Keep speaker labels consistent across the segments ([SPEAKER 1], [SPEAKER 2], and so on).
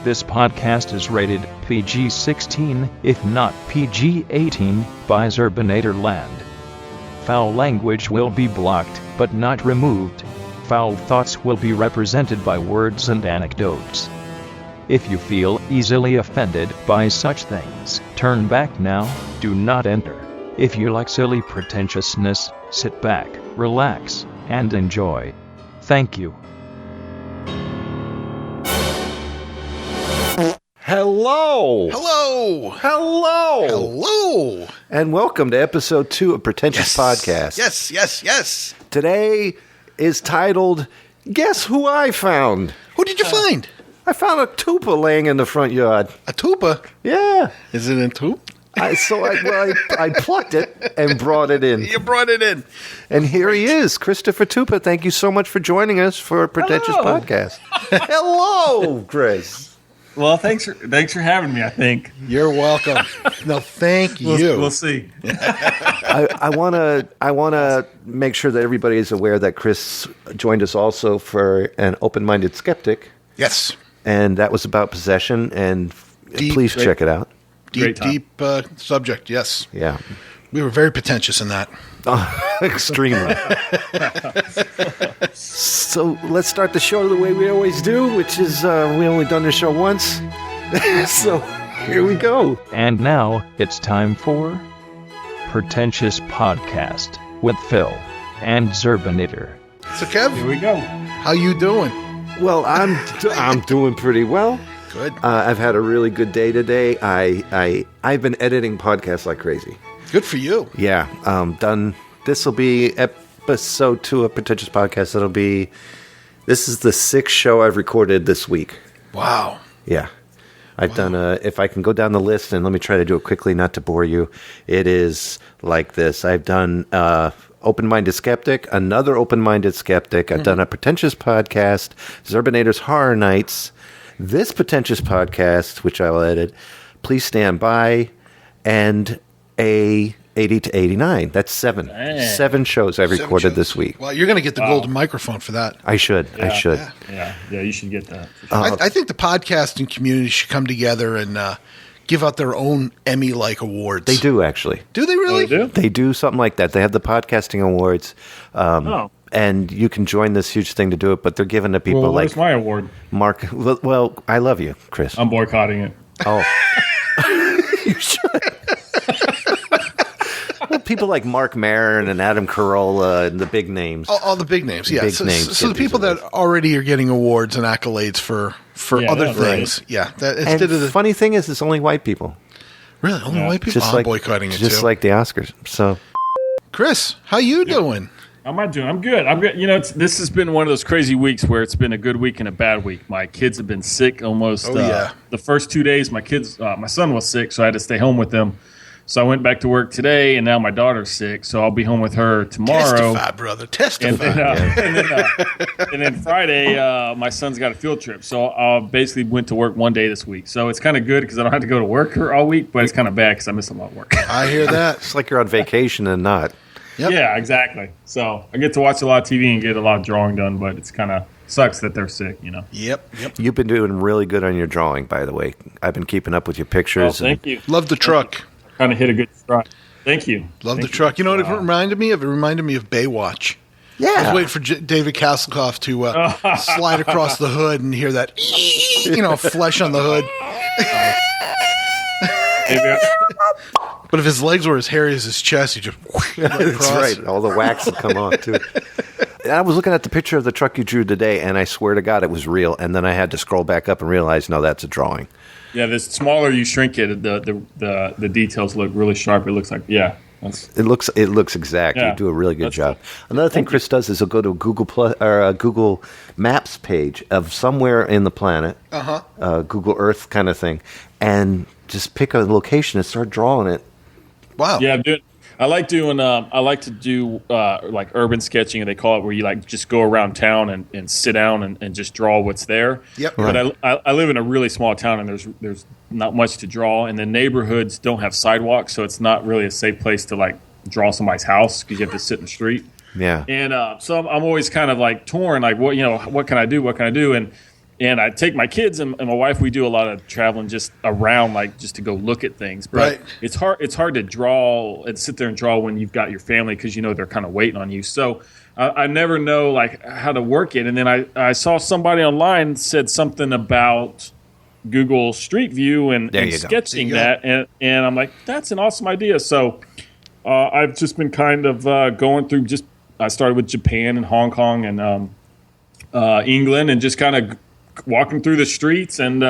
[SPEAKER 1] This podcast is rated PG-16, if not PG-18, by Zerbinator Land. Foul language will be blocked, but not removed. Foul thoughts will be represented by words and anecdotes. If you feel easily offended by such things, turn back now, do not enter. If you like silly pretentiousness, sit back, relax, and enjoy. Thank you.
[SPEAKER 2] Hello!
[SPEAKER 3] Hello!
[SPEAKER 2] Hello!
[SPEAKER 3] Hello!
[SPEAKER 2] And welcome to episode 2 of Pretentious Podcast.
[SPEAKER 3] Yes.
[SPEAKER 2] Today is titled, Guess Who I Found?
[SPEAKER 3] Who did you find?
[SPEAKER 2] I found a tuba laying in the front yard.
[SPEAKER 3] A tuba?
[SPEAKER 2] Yeah.
[SPEAKER 3] Is it in tube?
[SPEAKER 2] I plucked it and brought it in.
[SPEAKER 3] You brought it in.
[SPEAKER 2] And here he is, Christopher Tupa. Thank you so much for joining us for Pretentious
[SPEAKER 4] Hello.
[SPEAKER 2] Podcast. Hello, Chris.
[SPEAKER 4] Well, thanks for having me. I think
[SPEAKER 3] You're welcome. No, thank you.
[SPEAKER 4] we'll see.
[SPEAKER 2] I wanna make sure that everybody is aware that Chris joined us also for an open-minded skeptic,
[SPEAKER 3] Yes.
[SPEAKER 2] and that was about possession. And please check it out.
[SPEAKER 3] Deep subject, yes.
[SPEAKER 2] Yeah,
[SPEAKER 3] We were very pretentious in that.
[SPEAKER 2] extremely. So let's start the show the way we always do, which is we only done the show once. So here we go.
[SPEAKER 1] And now, it's time for Pretentious Podcast with Phil and Zerbinator.
[SPEAKER 3] So, Kev,
[SPEAKER 4] Here we go.
[SPEAKER 3] how you doing?
[SPEAKER 2] Well, I'm doing pretty well.
[SPEAKER 3] Good.
[SPEAKER 2] I've had a really good day today. I've been editing podcasts like crazy.
[SPEAKER 3] Good for you.
[SPEAKER 2] Yeah, done. This will be episode 2 of Pretentious Podcast. This is the 6th show I've recorded this week.
[SPEAKER 3] Wow.
[SPEAKER 2] Yeah. I've done if I can go down the list, and let me try to do it quickly, not to bore you. It is like this. I've done Open-Minded Skeptic, another Open-Minded Skeptic. I've done a Pretentious Podcast, Zerbinator's Horror Nights, this Pretentious Podcast, which I will edit, Please Stand By, and a 80 to 89. That's 7.
[SPEAKER 4] Dang.
[SPEAKER 2] 7 shows I've recorded this week.
[SPEAKER 3] Well, you're going to get the golden microphone for that.
[SPEAKER 2] I should.
[SPEAKER 4] Yeah, you should get that.
[SPEAKER 3] I think the podcasting community should come together and give out their own Emmy-like awards.
[SPEAKER 2] They do, actually.
[SPEAKER 3] Do they really?
[SPEAKER 4] do?
[SPEAKER 2] They do something like that. They have the podcasting awards, and you can join this huge thing to do it. But they're giving to people
[SPEAKER 4] Well,
[SPEAKER 2] like
[SPEAKER 4] where's my award?
[SPEAKER 2] Mark. Well, I love you, Chris.
[SPEAKER 4] I'm boycotting it.
[SPEAKER 2] Oh, you should. Well, people like Mark Maron and Adam Carolla and the big names.
[SPEAKER 3] All the big names, yeah.
[SPEAKER 2] Big
[SPEAKER 3] So
[SPEAKER 2] names
[SPEAKER 3] the
[SPEAKER 2] get
[SPEAKER 3] people
[SPEAKER 2] these
[SPEAKER 3] that already are getting awards and accolades for
[SPEAKER 4] Yeah,
[SPEAKER 3] other
[SPEAKER 4] that's
[SPEAKER 3] things.
[SPEAKER 4] right.
[SPEAKER 3] Yeah. That,
[SPEAKER 2] And
[SPEAKER 3] instead of the
[SPEAKER 2] funny thing is, it's only white people.
[SPEAKER 3] really only white people.
[SPEAKER 2] Just
[SPEAKER 3] I'm
[SPEAKER 2] like
[SPEAKER 3] boycotting it
[SPEAKER 2] just
[SPEAKER 3] too.
[SPEAKER 2] like the Oscars. So
[SPEAKER 3] Chris, how you doing?
[SPEAKER 4] How am I doing? I'm good. You know, this has been one of those crazy weeks where it's been a good week and a bad week. My kids have been sick almost.
[SPEAKER 3] Oh, yeah.
[SPEAKER 4] The first 2 days, my son was sick, so I had to stay home with them. So I went back to work today, and now my daughter's sick, so I'll be home with her tomorrow.
[SPEAKER 3] Testify, brother.
[SPEAKER 4] And
[SPEAKER 3] Testify.
[SPEAKER 4] then Friday, my son's got a field trip. So I basically went to work one day this week. So it's kind of good because I don't have to go to work all week, but it's kind of bad because I miss a lot of work.
[SPEAKER 3] I hear that.
[SPEAKER 2] it's like you're on vacation and not.
[SPEAKER 3] Yep.
[SPEAKER 4] Yeah, exactly. So I get to watch a lot of TV and get a lot of drawing done, but it's kind of sucks that they're sick, you know.
[SPEAKER 3] Yep.
[SPEAKER 2] You've been doing really good on your drawing, by the way. I've been keeping up with your
[SPEAKER 4] Well,
[SPEAKER 2] pictures.
[SPEAKER 4] thank you.
[SPEAKER 3] Love the truck.
[SPEAKER 4] Kind of hit a good stride. Thank you.
[SPEAKER 3] Love the
[SPEAKER 4] Thank
[SPEAKER 3] truck. You know what it reminded me of? It reminded me of Baywatch. I was
[SPEAKER 2] yeah.
[SPEAKER 3] waiting for David Hasselhoff to slide across the hood and hear that, flesh on the hood.
[SPEAKER 4] Maybe
[SPEAKER 3] But if his legs were as hairy as his chest, he just
[SPEAKER 2] That's right. All the wax will come off, too. And I was looking at the picture of the truck you drew today, and I swear to God it was real. And then I had to scroll back up and realize, no, that's a drawing.
[SPEAKER 4] Yeah, the smaller you shrink it, the details look really sharp. It looks like,
[SPEAKER 2] It looks exact.
[SPEAKER 4] Yeah.
[SPEAKER 2] You do a really good
[SPEAKER 4] That's
[SPEAKER 2] job.
[SPEAKER 4] cool.
[SPEAKER 2] Another thing Chris does is he'll go to a Google Maps page of somewhere in the planet, Google Earth kind of thing, and just pick a location and start drawing it.
[SPEAKER 3] wow.
[SPEAKER 4] Yeah, I like to do like urban sketching, they call it, where you like just go around town and sit down and just draw what's there.
[SPEAKER 3] Yep.
[SPEAKER 4] But I live in a really small town, and there's not much to draw, and the neighborhoods don't have sidewalks, so it's not really a safe place to like draw somebody's house because you have to sit in the street.
[SPEAKER 2] Yeah.
[SPEAKER 4] And so I'm always kind of like torn, like what can I do? And And I take my kids and my wife. We do a lot of traveling just around, like just to go look at things. But
[SPEAKER 3] Right.
[SPEAKER 4] it's hard to draw and sit there and draw when you've got your family because they're kind of waiting on you. So I never know like how to work it. And then I saw somebody online said something about Google Street View and
[SPEAKER 2] There you go.
[SPEAKER 4] sketching
[SPEAKER 3] There you
[SPEAKER 4] that, and I'm like, that's an awesome idea. So I've just been kind of going through. I started with Japan and Hong Kong and England, and just kind of walking through the streets and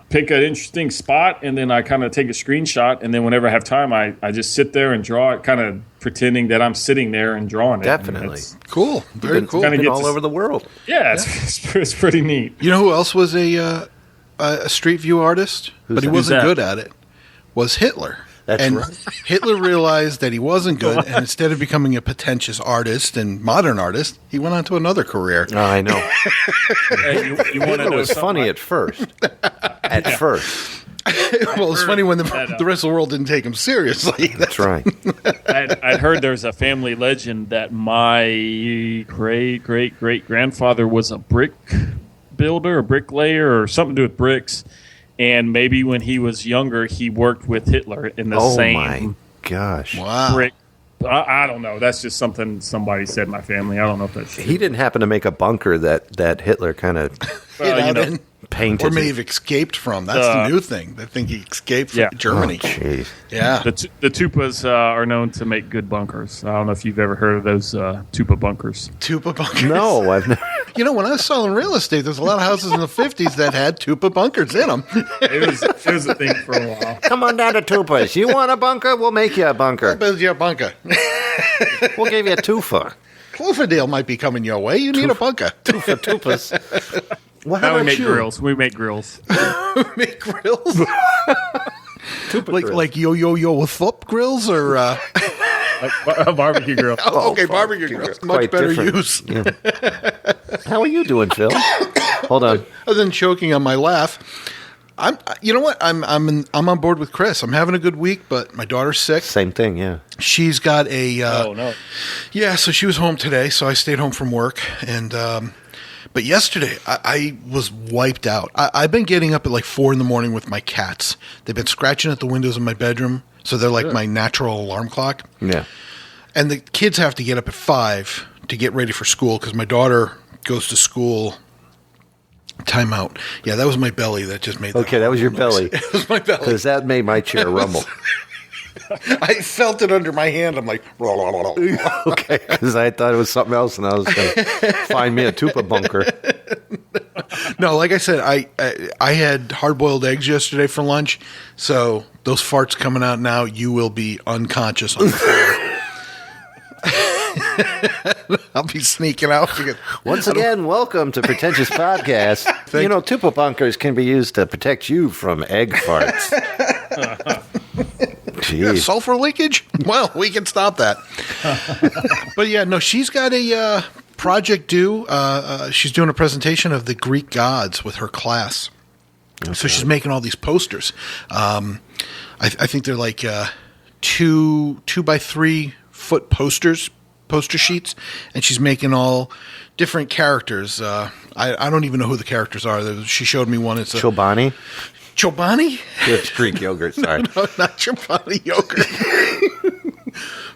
[SPEAKER 4] pick an interesting spot, and then I kind of take a screenshot, and then whenever I have time, I just sit there and draw it, kind of pretending that I'm sitting there and drawing it.
[SPEAKER 2] Definitely.
[SPEAKER 4] And it's-
[SPEAKER 3] Cool. Very
[SPEAKER 2] Been,
[SPEAKER 3] cool.
[SPEAKER 4] kinda
[SPEAKER 2] been
[SPEAKER 4] get
[SPEAKER 2] all
[SPEAKER 4] to-
[SPEAKER 2] over the world.
[SPEAKER 4] yeah, it's pretty neat.
[SPEAKER 3] You know who else was a Street View artist, but he
[SPEAKER 2] that?
[SPEAKER 3] wasn't
[SPEAKER 4] Who's
[SPEAKER 3] good at it? Was Hitler.
[SPEAKER 2] That's
[SPEAKER 3] and
[SPEAKER 2] right.
[SPEAKER 3] Hitler realized that he wasn't good, and instead of becoming a pretentious artist and modern artist, he went on to another career.
[SPEAKER 2] Oh, I know.
[SPEAKER 4] Hey, you want to
[SPEAKER 2] It
[SPEAKER 4] know
[SPEAKER 2] was
[SPEAKER 4] something?
[SPEAKER 2] funny at first. At first.
[SPEAKER 3] Well, it's funny when
[SPEAKER 4] that,
[SPEAKER 3] the rest of the world didn't take him seriously.
[SPEAKER 2] That's right.
[SPEAKER 4] I'd heard there's a family legend that my great grandfather was a brick builder, a bricklayer, or something to do with bricks. And maybe when he was younger, he worked with Hitler in the
[SPEAKER 2] Oh,
[SPEAKER 4] same
[SPEAKER 2] my gosh.
[SPEAKER 3] Wow.
[SPEAKER 4] brick. I don't know. That's just something somebody said in my family. I don't know if that's true.
[SPEAKER 2] He didn't happen to make a bunker that Hitler kind of
[SPEAKER 3] Hid out
[SPEAKER 4] you know,
[SPEAKER 3] in,
[SPEAKER 2] painted.
[SPEAKER 3] or may have escaped from. That's the new thing. They think he escaped from
[SPEAKER 4] Yeah.
[SPEAKER 3] Germany.
[SPEAKER 2] Oh, jeez.
[SPEAKER 3] Yeah.
[SPEAKER 4] the Tupas are known to make good bunkers. I don't know if you've ever heard of those Tupa bunkers.
[SPEAKER 3] Tupa bunkers.
[SPEAKER 2] No, I've never.
[SPEAKER 3] You know, when I was selling real estate, there's a lot of houses in the 50s that had Tupa bunkers in them.
[SPEAKER 4] It was a thing for a while.
[SPEAKER 2] Come on down to Tupas. You want a bunker? We'll make you a bunker.
[SPEAKER 3] Build you a bunker.
[SPEAKER 2] We'll give you a tufa.
[SPEAKER 3] Cloverdale might be coming your way. You need a bunker.
[SPEAKER 2] Tufa tupas. Well, how
[SPEAKER 4] Now we
[SPEAKER 2] about
[SPEAKER 4] make
[SPEAKER 2] you?
[SPEAKER 4] grills. We make grills.
[SPEAKER 3] Make grills.
[SPEAKER 2] Tupa
[SPEAKER 3] like
[SPEAKER 2] grill.
[SPEAKER 3] like yo with flip grills or
[SPEAKER 4] A barbecue grill.
[SPEAKER 3] okay, barbecue grills. Much
[SPEAKER 2] Quite
[SPEAKER 3] better
[SPEAKER 2] different.
[SPEAKER 3] use.
[SPEAKER 2] Yeah. How are you doing, Phil? Hold on.
[SPEAKER 3] Other than choking on my laugh, you know what? I'm on board with Chris. I'm having a good week, but my daughter's sick.
[SPEAKER 2] Same thing, yeah.
[SPEAKER 3] She's got a
[SPEAKER 4] Oh no.
[SPEAKER 3] yeah. So she was home today. So I stayed home from work, and but yesterday I was wiped out. I've been getting up at like 4 a.m. with my cats. They've been scratching at the windows in my bedroom, so they're like my natural alarm clock.
[SPEAKER 2] Yeah.
[SPEAKER 3] And the kids have to get up at 5 to get ready for school because my daughter goes to school. Time out. Yeah, that was my belly that just made that.
[SPEAKER 2] Okay, that was your belly.
[SPEAKER 3] It was my belly.
[SPEAKER 2] Because that made my chair rumble.
[SPEAKER 3] I felt it under my hand. I'm like,
[SPEAKER 2] Okay, because I thought it was something else, and I was going to find me a tupa bunker.
[SPEAKER 3] no, like I said, I had hard boiled eggs yesterday for lunch, so those farts coming out now, you will be unconscious on the floor. I'll be sneaking out because
[SPEAKER 2] Once again, welcome to Pretentious Podcast. You know, tupa bunkers can be used to protect you from egg farts. Jeez.
[SPEAKER 3] sulfur leakage. Well, we can stop that. But yeah, no, she's got a project due. She's doing a presentation of the Greek gods with her class. Okay. So she's making all these posters. I think they're like 2 by 3 foot poster sheets, and she's making all different characters. I don't even know who the characters are. She showed me one. It's a
[SPEAKER 2] Chobani?
[SPEAKER 3] Chobani?
[SPEAKER 2] It's Greek yogurt, sorry.
[SPEAKER 3] No, not Chobani yogurt.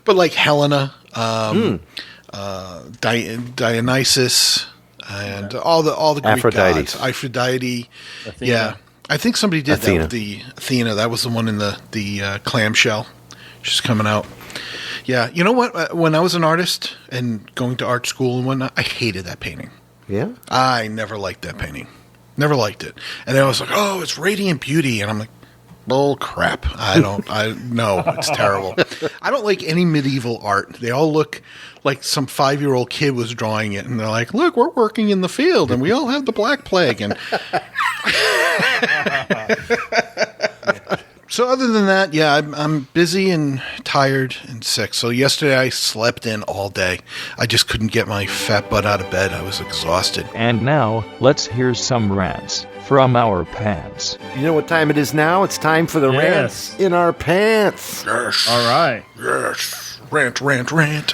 [SPEAKER 3] But like Helena, Dionysus, and all the Greek
[SPEAKER 2] Aphrodite.
[SPEAKER 3] gods. Aphrodite.
[SPEAKER 4] Athena.
[SPEAKER 3] Yeah, I think somebody did
[SPEAKER 2] Athena.
[SPEAKER 3] that with the Athena. That was the one in the clamshell. She's coming out. Yeah, you know what? When I was an artist and going to art school and whatnot, I hated that painting.
[SPEAKER 2] Yeah?
[SPEAKER 3] I never liked that painting. Never liked it. And I was like, oh, it's Radiant Beauty. And I'm like, bull crap. No, it's terrible. I don't like any medieval art. They all look like some 5-year-old kid was drawing it. And they're like, look, we're working in the field and we all have the Black Plague. And so other than that, yeah, I'm busy and tired and sick. So yesterday I slept in all day. I just couldn't get my fat butt out of bed. I was exhausted.
[SPEAKER 1] And now, let's hear some rants from our pants.
[SPEAKER 2] You know what time it is now? It's time for the
[SPEAKER 4] Yes.
[SPEAKER 2] rants in our pants.
[SPEAKER 3] Yes.
[SPEAKER 4] All right.
[SPEAKER 3] Yes. Rant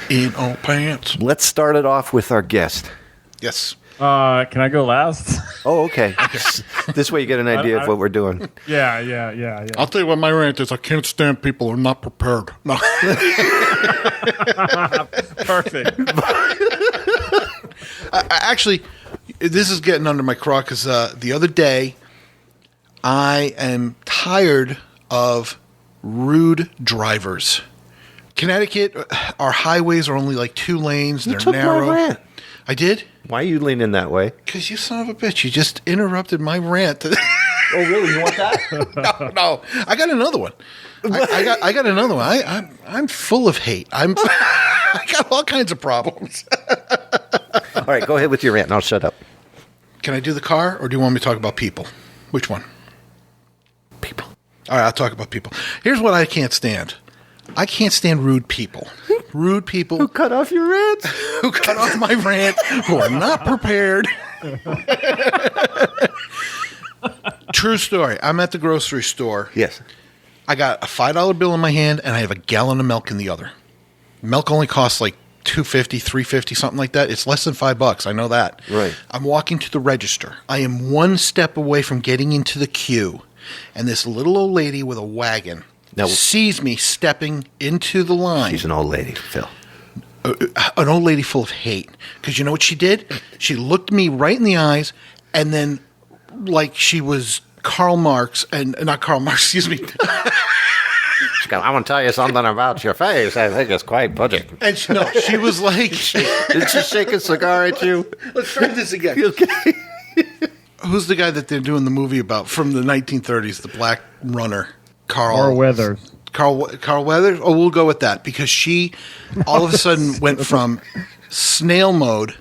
[SPEAKER 3] in all pants.
[SPEAKER 2] Let's start it off with our guest.
[SPEAKER 3] Yes.
[SPEAKER 4] Can I go last?
[SPEAKER 2] Oh, okay. This way you get an idea of what we're doing.
[SPEAKER 4] Yeah.
[SPEAKER 3] I'll tell you what my rant is. I can't stand people who are not prepared. No.
[SPEAKER 4] Perfect.
[SPEAKER 3] Actually, this is getting under my craw because the other day I am tired of rude drivers. Connecticut, our highways are only like 2 lanes. They're
[SPEAKER 2] took
[SPEAKER 3] narrow.
[SPEAKER 2] my rant.
[SPEAKER 3] I did?
[SPEAKER 2] Why are you leaning that way?
[SPEAKER 3] Because you son of a bitch. You just interrupted my rant.
[SPEAKER 2] Oh, really? You want that?
[SPEAKER 3] No. I got another one. I got another one. I'm full of hate. I got all kinds of problems.
[SPEAKER 2] All right, go ahead with your rant and I'll shut up.
[SPEAKER 3] Can I do the car or do you want me to talk about people? Which one?
[SPEAKER 2] People.
[SPEAKER 3] All right, I'll talk about people. Here's what I can't stand. I can't stand rude people. Rude people
[SPEAKER 2] Who cut off your rant?
[SPEAKER 3] who cut off my rant, who are not prepared. True story. I'm at the grocery store.
[SPEAKER 2] Yes.
[SPEAKER 3] I got a $5 bill in my hand and I have a gallon of milk in the other. Milk only costs like $2.50, $3.50, something like that. It's less than $5. I know that.
[SPEAKER 2] Right.
[SPEAKER 3] I'm walking to the register. I am one step away from getting into the queue, and this little old lady with a wagon
[SPEAKER 2] Now-
[SPEAKER 3] sees me stepping into the line.
[SPEAKER 2] She's an old lady, Phil.
[SPEAKER 3] An old lady full of hate. Because you know what she did? She looked me right in the eyes, and then, like she was Karl Marx, and not Karl Marx, excuse me.
[SPEAKER 2] She goes, I want to tell you something about your face. I think it's quite pudgy.
[SPEAKER 3] And she was like,
[SPEAKER 2] Did she shake a cigar at you?
[SPEAKER 3] let's try this again.
[SPEAKER 2] Okay.
[SPEAKER 3] Who's the guy that they're doing the movie about from the 1930s, the Black Runner? Carl
[SPEAKER 4] Weathers.
[SPEAKER 3] Carl Weathers? Oh, we'll go with that because she all of a sudden went from snail mode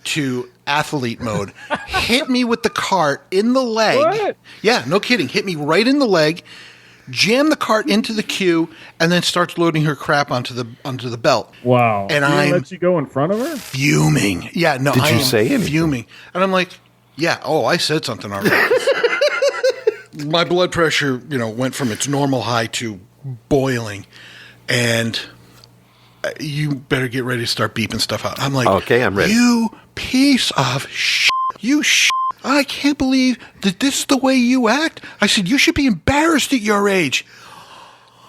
[SPEAKER 3] to athlete mode, hit me with the cart in the leg.
[SPEAKER 4] What?
[SPEAKER 3] Yeah, no kidding. Hit me right in the leg, jammed the cart into the queue, and then starts loading her crap onto the belt.
[SPEAKER 4] Wow.
[SPEAKER 3] And
[SPEAKER 4] She didn't
[SPEAKER 3] I'm
[SPEAKER 4] let you go in front of her?
[SPEAKER 3] fuming. Yeah, no,
[SPEAKER 2] Did
[SPEAKER 3] I
[SPEAKER 2] you
[SPEAKER 3] am
[SPEAKER 2] say anything?
[SPEAKER 3] fuming. And I'm like, yeah, I said something already. My blood pressure, went from its normal high to boiling, and you better get ready to start beeping stuff out. I'm like,
[SPEAKER 2] Okay, I'm ready.
[SPEAKER 3] You piece of shit. You shit. I can't believe that this is the way you act. I said, you should be embarrassed at your age.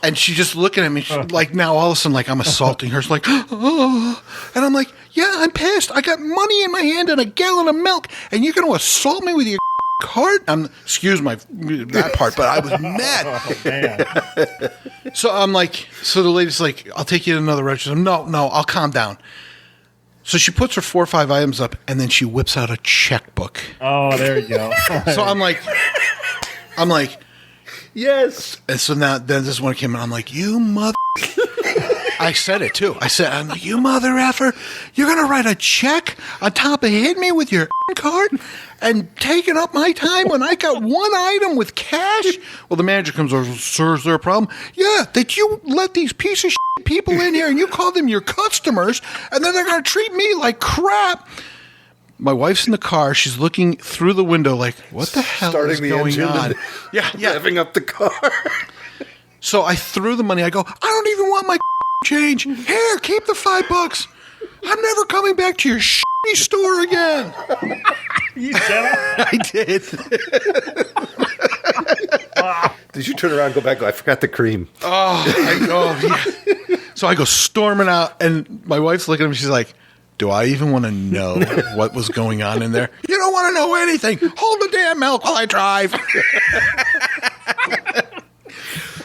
[SPEAKER 3] And she's just looking at me like now all of a sudden like I'm assaulting her. She's like, oh. And I'm like, yeah, I'm pissed. I got money in my hand and a gallon of milk, and you're going to assault me with your cart? Excuse that part, but I was mad. So I'm like, so the lady's like, I'll take you to another register. No, I'll calm down. So she puts her 4 or 5 items up, and then she whips out a checkbook.
[SPEAKER 4] Oh, there you go.
[SPEAKER 3] So I'm like,
[SPEAKER 2] Yes.
[SPEAKER 3] and so now then this is when it came in. I'm like, you mother. I said it too. I'm like, you mother effer, you're gonna write a check on top of hitting me with your card and taking up my time when I got one item with cash. Well, the manager comes over, sir, is there a problem? Yeah, that you let these piece of shit people in here and you call them your customers, and then they're gonna treat me like crap. My wife's in the car. She's looking through the window like, what the hell is going on? Yeah.
[SPEAKER 2] Revving up the car.
[SPEAKER 3] So I threw the money. I go, I don't even want my change. Here, keep the $5. I'm never coming back to your shitty store again.
[SPEAKER 4] You said it?
[SPEAKER 3] I did.
[SPEAKER 2] Did you turn around and go back? I forgot the cream.
[SPEAKER 3] Yeah. So I go storming out, and my wife's looking at me. She's like, do I even want to know what was going on in there? You don't want to know anything. Hold the damn milk while I drive.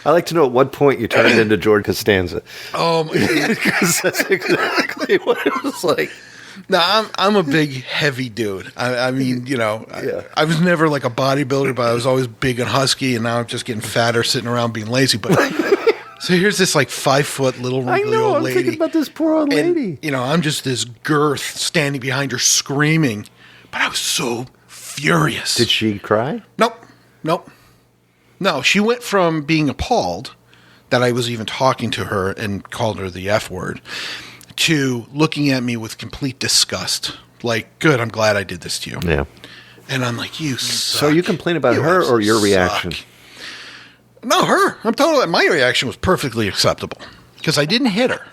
[SPEAKER 2] I like to know at what point you turned into George Costanza.
[SPEAKER 3] Oh, my God.
[SPEAKER 2] Because that's exactly what it was like.
[SPEAKER 3] No, I'm a big, heavy dude. I mean, I was never like a bodybuilder, but I was always big and husky, and now I'm just getting fatter, sitting around being lazy. But so here's this like 5 foot little wrinkly old lady.
[SPEAKER 2] I'm thinking about this poor old lady.
[SPEAKER 3] And, I'm just this girth standing behind her screaming, but I was so furious.
[SPEAKER 2] Did she cry?
[SPEAKER 3] Nope. No, she went from being appalled that I was even talking to her and called her the F word to looking at me with complete disgust. Like, good, I'm glad I did this to you.
[SPEAKER 2] Yeah.
[SPEAKER 3] And I'm like, you suck.
[SPEAKER 2] So you complain about her or your reaction?
[SPEAKER 3] No, her. I'm totally. My reaction was perfectly acceptable because I didn't hit her.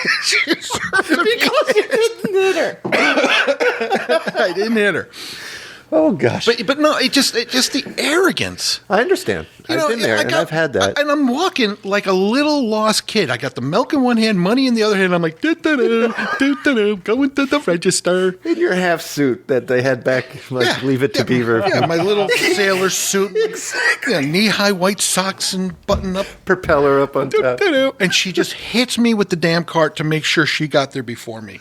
[SPEAKER 2] Because you didn't hit her.
[SPEAKER 3] I didn't hit her.
[SPEAKER 2] Oh gosh.
[SPEAKER 3] But no, it just the arrogance.
[SPEAKER 2] I understand. I've been there, and I've had that.
[SPEAKER 3] And I'm walking like a little lost kid. I got the milk in one hand, money in the other hand. I'm like, doo-doo-doo, doo-doo-doo, going to the register.
[SPEAKER 2] In your half suit that they had back, like Leave It to Beaver.
[SPEAKER 3] Yeah, my little sailor suit.
[SPEAKER 2] Exactly.
[SPEAKER 3] Yeah, knee-high white socks and button-up.
[SPEAKER 2] Propeller up on top.
[SPEAKER 3] Doo-doo-doo. And she just hits me with the damn cart to make sure she got there before me.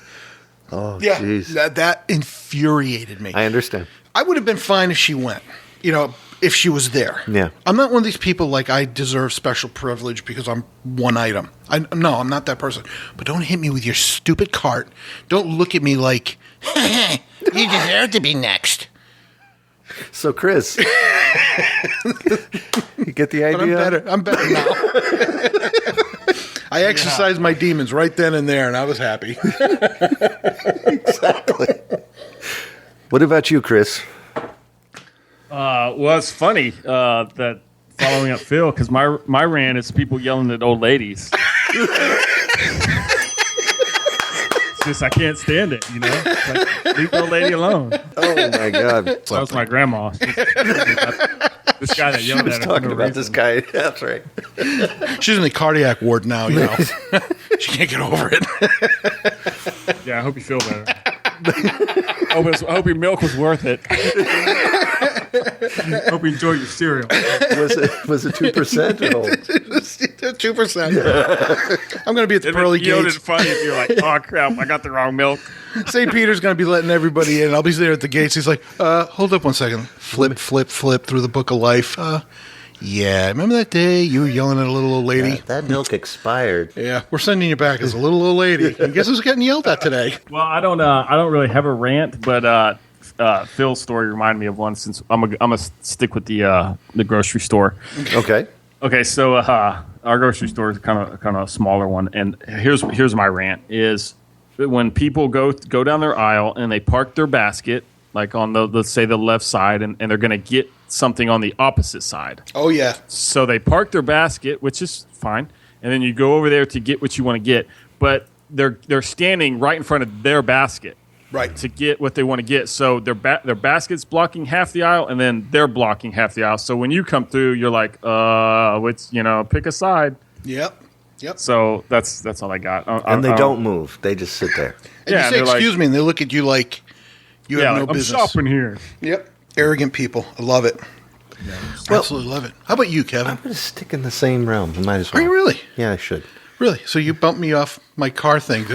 [SPEAKER 2] Oh,
[SPEAKER 3] Yeah,
[SPEAKER 2] jeez.
[SPEAKER 3] that infuriated me.
[SPEAKER 2] I understand.
[SPEAKER 3] I would have been fine if she went, if she was there.
[SPEAKER 2] Yeah.
[SPEAKER 3] I'm not one of these people like I deserve special privilege because I'm one item. No, I'm not that person. But don't hit me with your stupid cart. Don't look at me like, you deserve to be next.
[SPEAKER 2] So, Chris, you get the
[SPEAKER 3] But
[SPEAKER 2] idea?
[SPEAKER 3] I'm better now. I exercised my demons right then and there, and I was happy.
[SPEAKER 2] Exactly. What about you, Chris?
[SPEAKER 4] Well, it's funny that following up Phil, because my rant is people yelling at old ladies. It's just I can't stand it, It's like, leave the old lady alone.
[SPEAKER 2] Oh, my God.
[SPEAKER 4] That was my grandma. This guy that
[SPEAKER 2] She
[SPEAKER 4] yelled
[SPEAKER 2] was
[SPEAKER 4] at her.
[SPEAKER 2] talking
[SPEAKER 4] for no
[SPEAKER 2] about this
[SPEAKER 4] reason.
[SPEAKER 2] guy. That's right.
[SPEAKER 3] She's in the cardiac ward now, She can't get over it.
[SPEAKER 4] Yeah, I hope you feel better. I hope your milk was worth it. Hope you enjoyed your cereal.
[SPEAKER 2] Was it 2% or old?
[SPEAKER 3] 2%. I'm going to be at the pearly
[SPEAKER 4] You know, it's
[SPEAKER 3] gates.
[SPEAKER 4] funny if you're like, oh crap, I got the wrong milk.
[SPEAKER 3] St. Peter's going to be letting everybody in. I'll be there at the gates. He's like, hold up one second. Flip through the book of life. Yeah, remember that day you were yelling at a little old lady?
[SPEAKER 2] That milk expired.
[SPEAKER 3] Yeah, we're sending you back as a little old lady. And guess who's getting yelled at today?
[SPEAKER 4] Well, I don't really have a rant, but Phil's story reminded me of one. Since I'm gonna stick with the grocery store.
[SPEAKER 2] Okay.
[SPEAKER 4] Okay, so our grocery store is kind of a smaller one, and here's my rant: is when people go down their aisle and they park their basket like on let's say the left side, and they're gonna get something on the opposite side.
[SPEAKER 3] Oh, yeah.
[SPEAKER 4] So they park their basket, which is fine, and then you go over there to get what you want to get, but they're standing right in front of their basket.
[SPEAKER 3] Right.
[SPEAKER 4] To get what they want to get. So their basket's blocking half the aisle, and then they're blocking half the aisle. So when you come through, you're like, pick a side.
[SPEAKER 3] Yep.
[SPEAKER 4] So that's all I got.
[SPEAKER 2] And they don't move. They just sit there.
[SPEAKER 3] And
[SPEAKER 4] Yeah,
[SPEAKER 3] you say,
[SPEAKER 4] they're like-
[SPEAKER 3] excuse me, and they look at you like you have no
[SPEAKER 4] I'm
[SPEAKER 3] business.
[SPEAKER 4] shopping here.
[SPEAKER 3] Yep. Arrogant people. I love it. Absolutely love it. How about you, Kevin?
[SPEAKER 2] I'm going to stick in the same realm. I might as well.
[SPEAKER 3] Are you really?
[SPEAKER 2] Yeah, I should.
[SPEAKER 3] Really? So you bumped me off my car thing.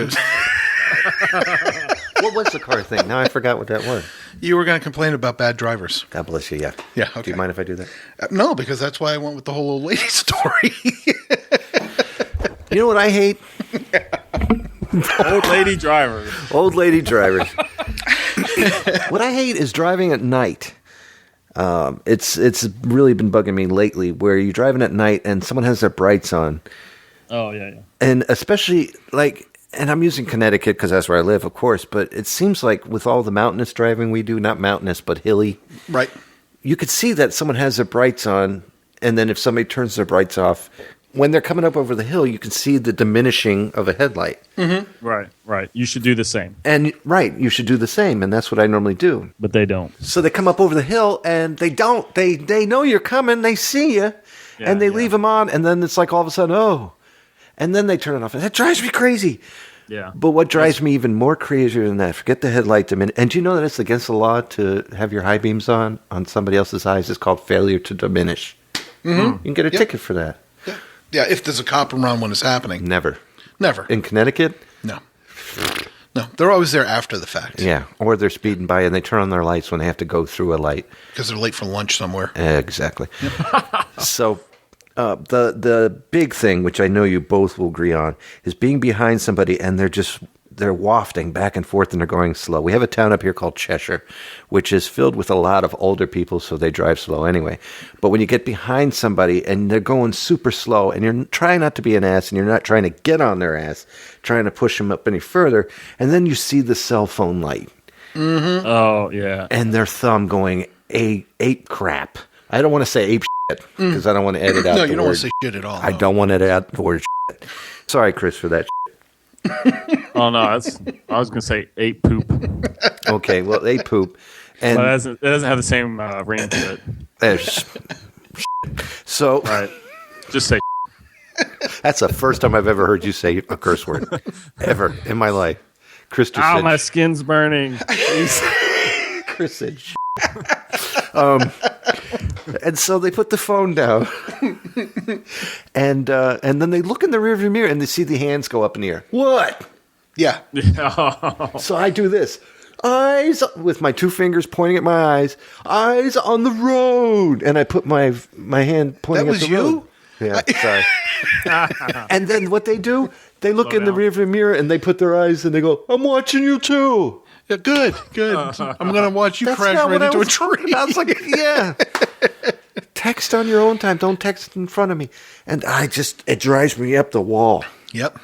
[SPEAKER 2] What was the car thing? Now I forgot what that was.
[SPEAKER 3] You were going to complain about bad drivers.
[SPEAKER 2] God bless you, yeah.
[SPEAKER 3] Yeah,
[SPEAKER 2] Do
[SPEAKER 3] okay.
[SPEAKER 2] you mind if I do that?
[SPEAKER 3] No, because that's why I went with the whole old lady story.
[SPEAKER 2] You know what I hate?
[SPEAKER 4] Old lady driver.
[SPEAKER 2] Old lady drivers. What I hate is driving at night. It's really been bugging me lately where you're driving at night and someone has their brights on.
[SPEAKER 4] Oh yeah.
[SPEAKER 2] And especially and I'm using Connecticut because that's where I live, of course, but it seems like with all the mountainous driving we do, not mountainous, but hilly,
[SPEAKER 3] Right.
[SPEAKER 2] you could see that someone has their brights on, and then if somebody turns their brights off, when they're coming up over the hill, you can see the diminishing of a headlight.
[SPEAKER 4] Right. You should do the same,
[SPEAKER 2] And, right, you should do the same, and that's what I normally do.
[SPEAKER 4] but they don't.
[SPEAKER 2] So they come up over the hill, and they don't. They know you're coming, they see you, and they leave them on, and then it's like all of a sudden, oh. And then they turn it off. And that drives me crazy.
[SPEAKER 4] Yeah.
[SPEAKER 2] But what drives me even more crazier than that, forget the headlight diminish. And do you know that it's against the law to have your high beams on somebody else's eyes? It's called failure to diminish. Mm-hmm. You can get a ticket for that.
[SPEAKER 3] Yeah, if there's a cop around when it's happening.
[SPEAKER 2] Never.
[SPEAKER 3] Never.
[SPEAKER 2] In Connecticut?
[SPEAKER 3] No. They're always there after the fact.
[SPEAKER 2] Yeah. Or they're speeding by and they turn on their lights when they have to go through a light.
[SPEAKER 3] Because they're late for lunch somewhere.
[SPEAKER 2] Exactly. So the big thing, which I know you both will agree on, is being behind somebody and they're wafting back and forth and they're going slow. We have a town up here called Cheshire, which is filled with a lot of older people, so they drive slow anyway. But when you get behind somebody and they're going super slow and you're trying not to be an ass and you're not trying to get on their ass, trying to push them up any further, and then you see the cell phone light
[SPEAKER 4] Oh yeah.
[SPEAKER 2] and their thumb going ape crap. I don't want to say ape shit because I don't want to edit out
[SPEAKER 3] No,
[SPEAKER 2] the
[SPEAKER 3] you don't
[SPEAKER 2] word.
[SPEAKER 3] want to say shit at all.
[SPEAKER 2] I
[SPEAKER 3] no.
[SPEAKER 2] don't want to edit out the word shit. Sorry, Chris, for that shit.
[SPEAKER 4] Oh no, I was gonna say ape poop,
[SPEAKER 2] Okay, well, they poop. And
[SPEAKER 4] but it doesn't have the same ring to it.
[SPEAKER 2] there's so
[SPEAKER 4] Right? Just say.
[SPEAKER 2] that's the first time I've ever heard you say a curse word ever in my life. Chris just
[SPEAKER 4] Ow,
[SPEAKER 2] said,
[SPEAKER 4] my skin's burning.
[SPEAKER 2] Chris said and so they put the phone down, and then they look in the rearview mirror and they see the hands go up in the air. What?
[SPEAKER 3] Yeah.
[SPEAKER 2] So I do this. Eyes with my two fingers pointing at my eyes on the road, and I put my hand pointing
[SPEAKER 3] That
[SPEAKER 2] at
[SPEAKER 3] was
[SPEAKER 2] the road.
[SPEAKER 3] you?
[SPEAKER 2] Yeah, sorry. And then what they do, they look in the rearview mirror and they put their eyes and they go, "I'm watching you too."
[SPEAKER 3] Yeah, good. I'm going to watch you
[SPEAKER 2] That's
[SPEAKER 3] crash
[SPEAKER 2] not
[SPEAKER 3] right
[SPEAKER 2] what I
[SPEAKER 3] into a
[SPEAKER 2] was
[SPEAKER 3] tree.
[SPEAKER 2] talking about. I was like, yeah. Text on your own time. Don't text in front of me. And it drives me up the wall.
[SPEAKER 3] Yep.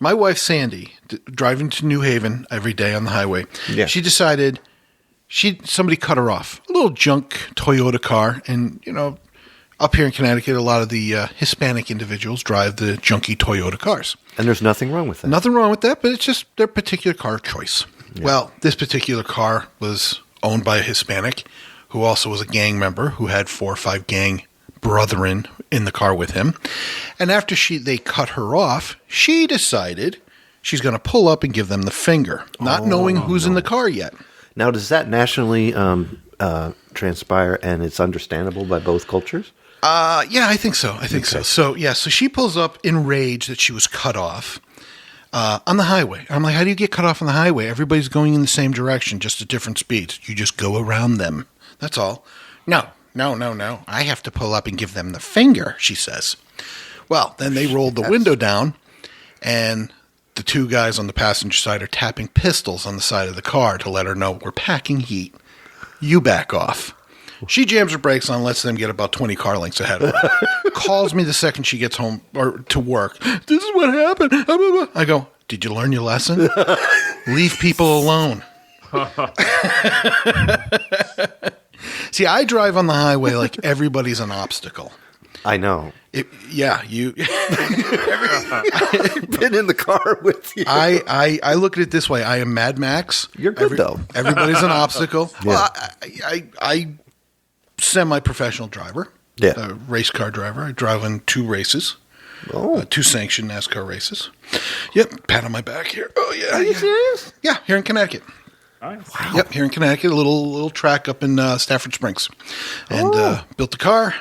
[SPEAKER 3] My wife, Sandy, driving to New Haven every day on the highway,
[SPEAKER 2] Yeah.
[SPEAKER 3] she decided somebody cut her off. A little junk Toyota car. And, up here in Connecticut, a lot of the Hispanic individuals drive the junky Toyota cars.
[SPEAKER 2] And there's nothing wrong with that.
[SPEAKER 3] Nothing wrong with that, but it's just their particular car choice. Yeah. Well, this particular car was owned by a Hispanic who also was a gang member who had 4 or 5 gang brethren in the car with him. And after they cut her off, she decided she's going to pull up and give them the finger, not knowing who's in the car yet.
[SPEAKER 2] Now, does that nationally transpire and it's understandable by both cultures?
[SPEAKER 3] Yeah, I think so. So she pulls up in rage that she was cut off on the highway. I'm like, how do you get cut off on the highway? Everybody's going in the same direction, just at different speeds. You just go around them. That's all. No. I have to pull up and give them the finger, she says. Well, then they rolled the window down, and the 2 guys on the passenger side are tapping pistols on the side of the car to let her know we're packing heat. You back off. She jams her brakes on, lets them get about 20 car lengths ahead of her. Calls me the second she gets home or to work. This is what happened. I go, did you learn your lesson? Leave people alone. See, I drive on the highway like everybody's an obstacle.
[SPEAKER 2] I know.
[SPEAKER 3] You.
[SPEAKER 2] I've been in the car with you.
[SPEAKER 3] I look at it this way. I am Mad Max.
[SPEAKER 2] You're good, though.
[SPEAKER 3] Everybody's an obstacle.
[SPEAKER 2] Yeah.
[SPEAKER 3] Well, I semi-professional driver.
[SPEAKER 2] Yeah.
[SPEAKER 3] A race car driver. I drive in 2 races. 2 sanctioned NASCAR races. Yep. Pat on my back here. Oh, yeah.
[SPEAKER 2] Are you serious?
[SPEAKER 3] Yeah, here in Connecticut.
[SPEAKER 4] Nice.
[SPEAKER 3] Wow. Yep, here in Connecticut, a little track up in Stafford Springs. And built the car.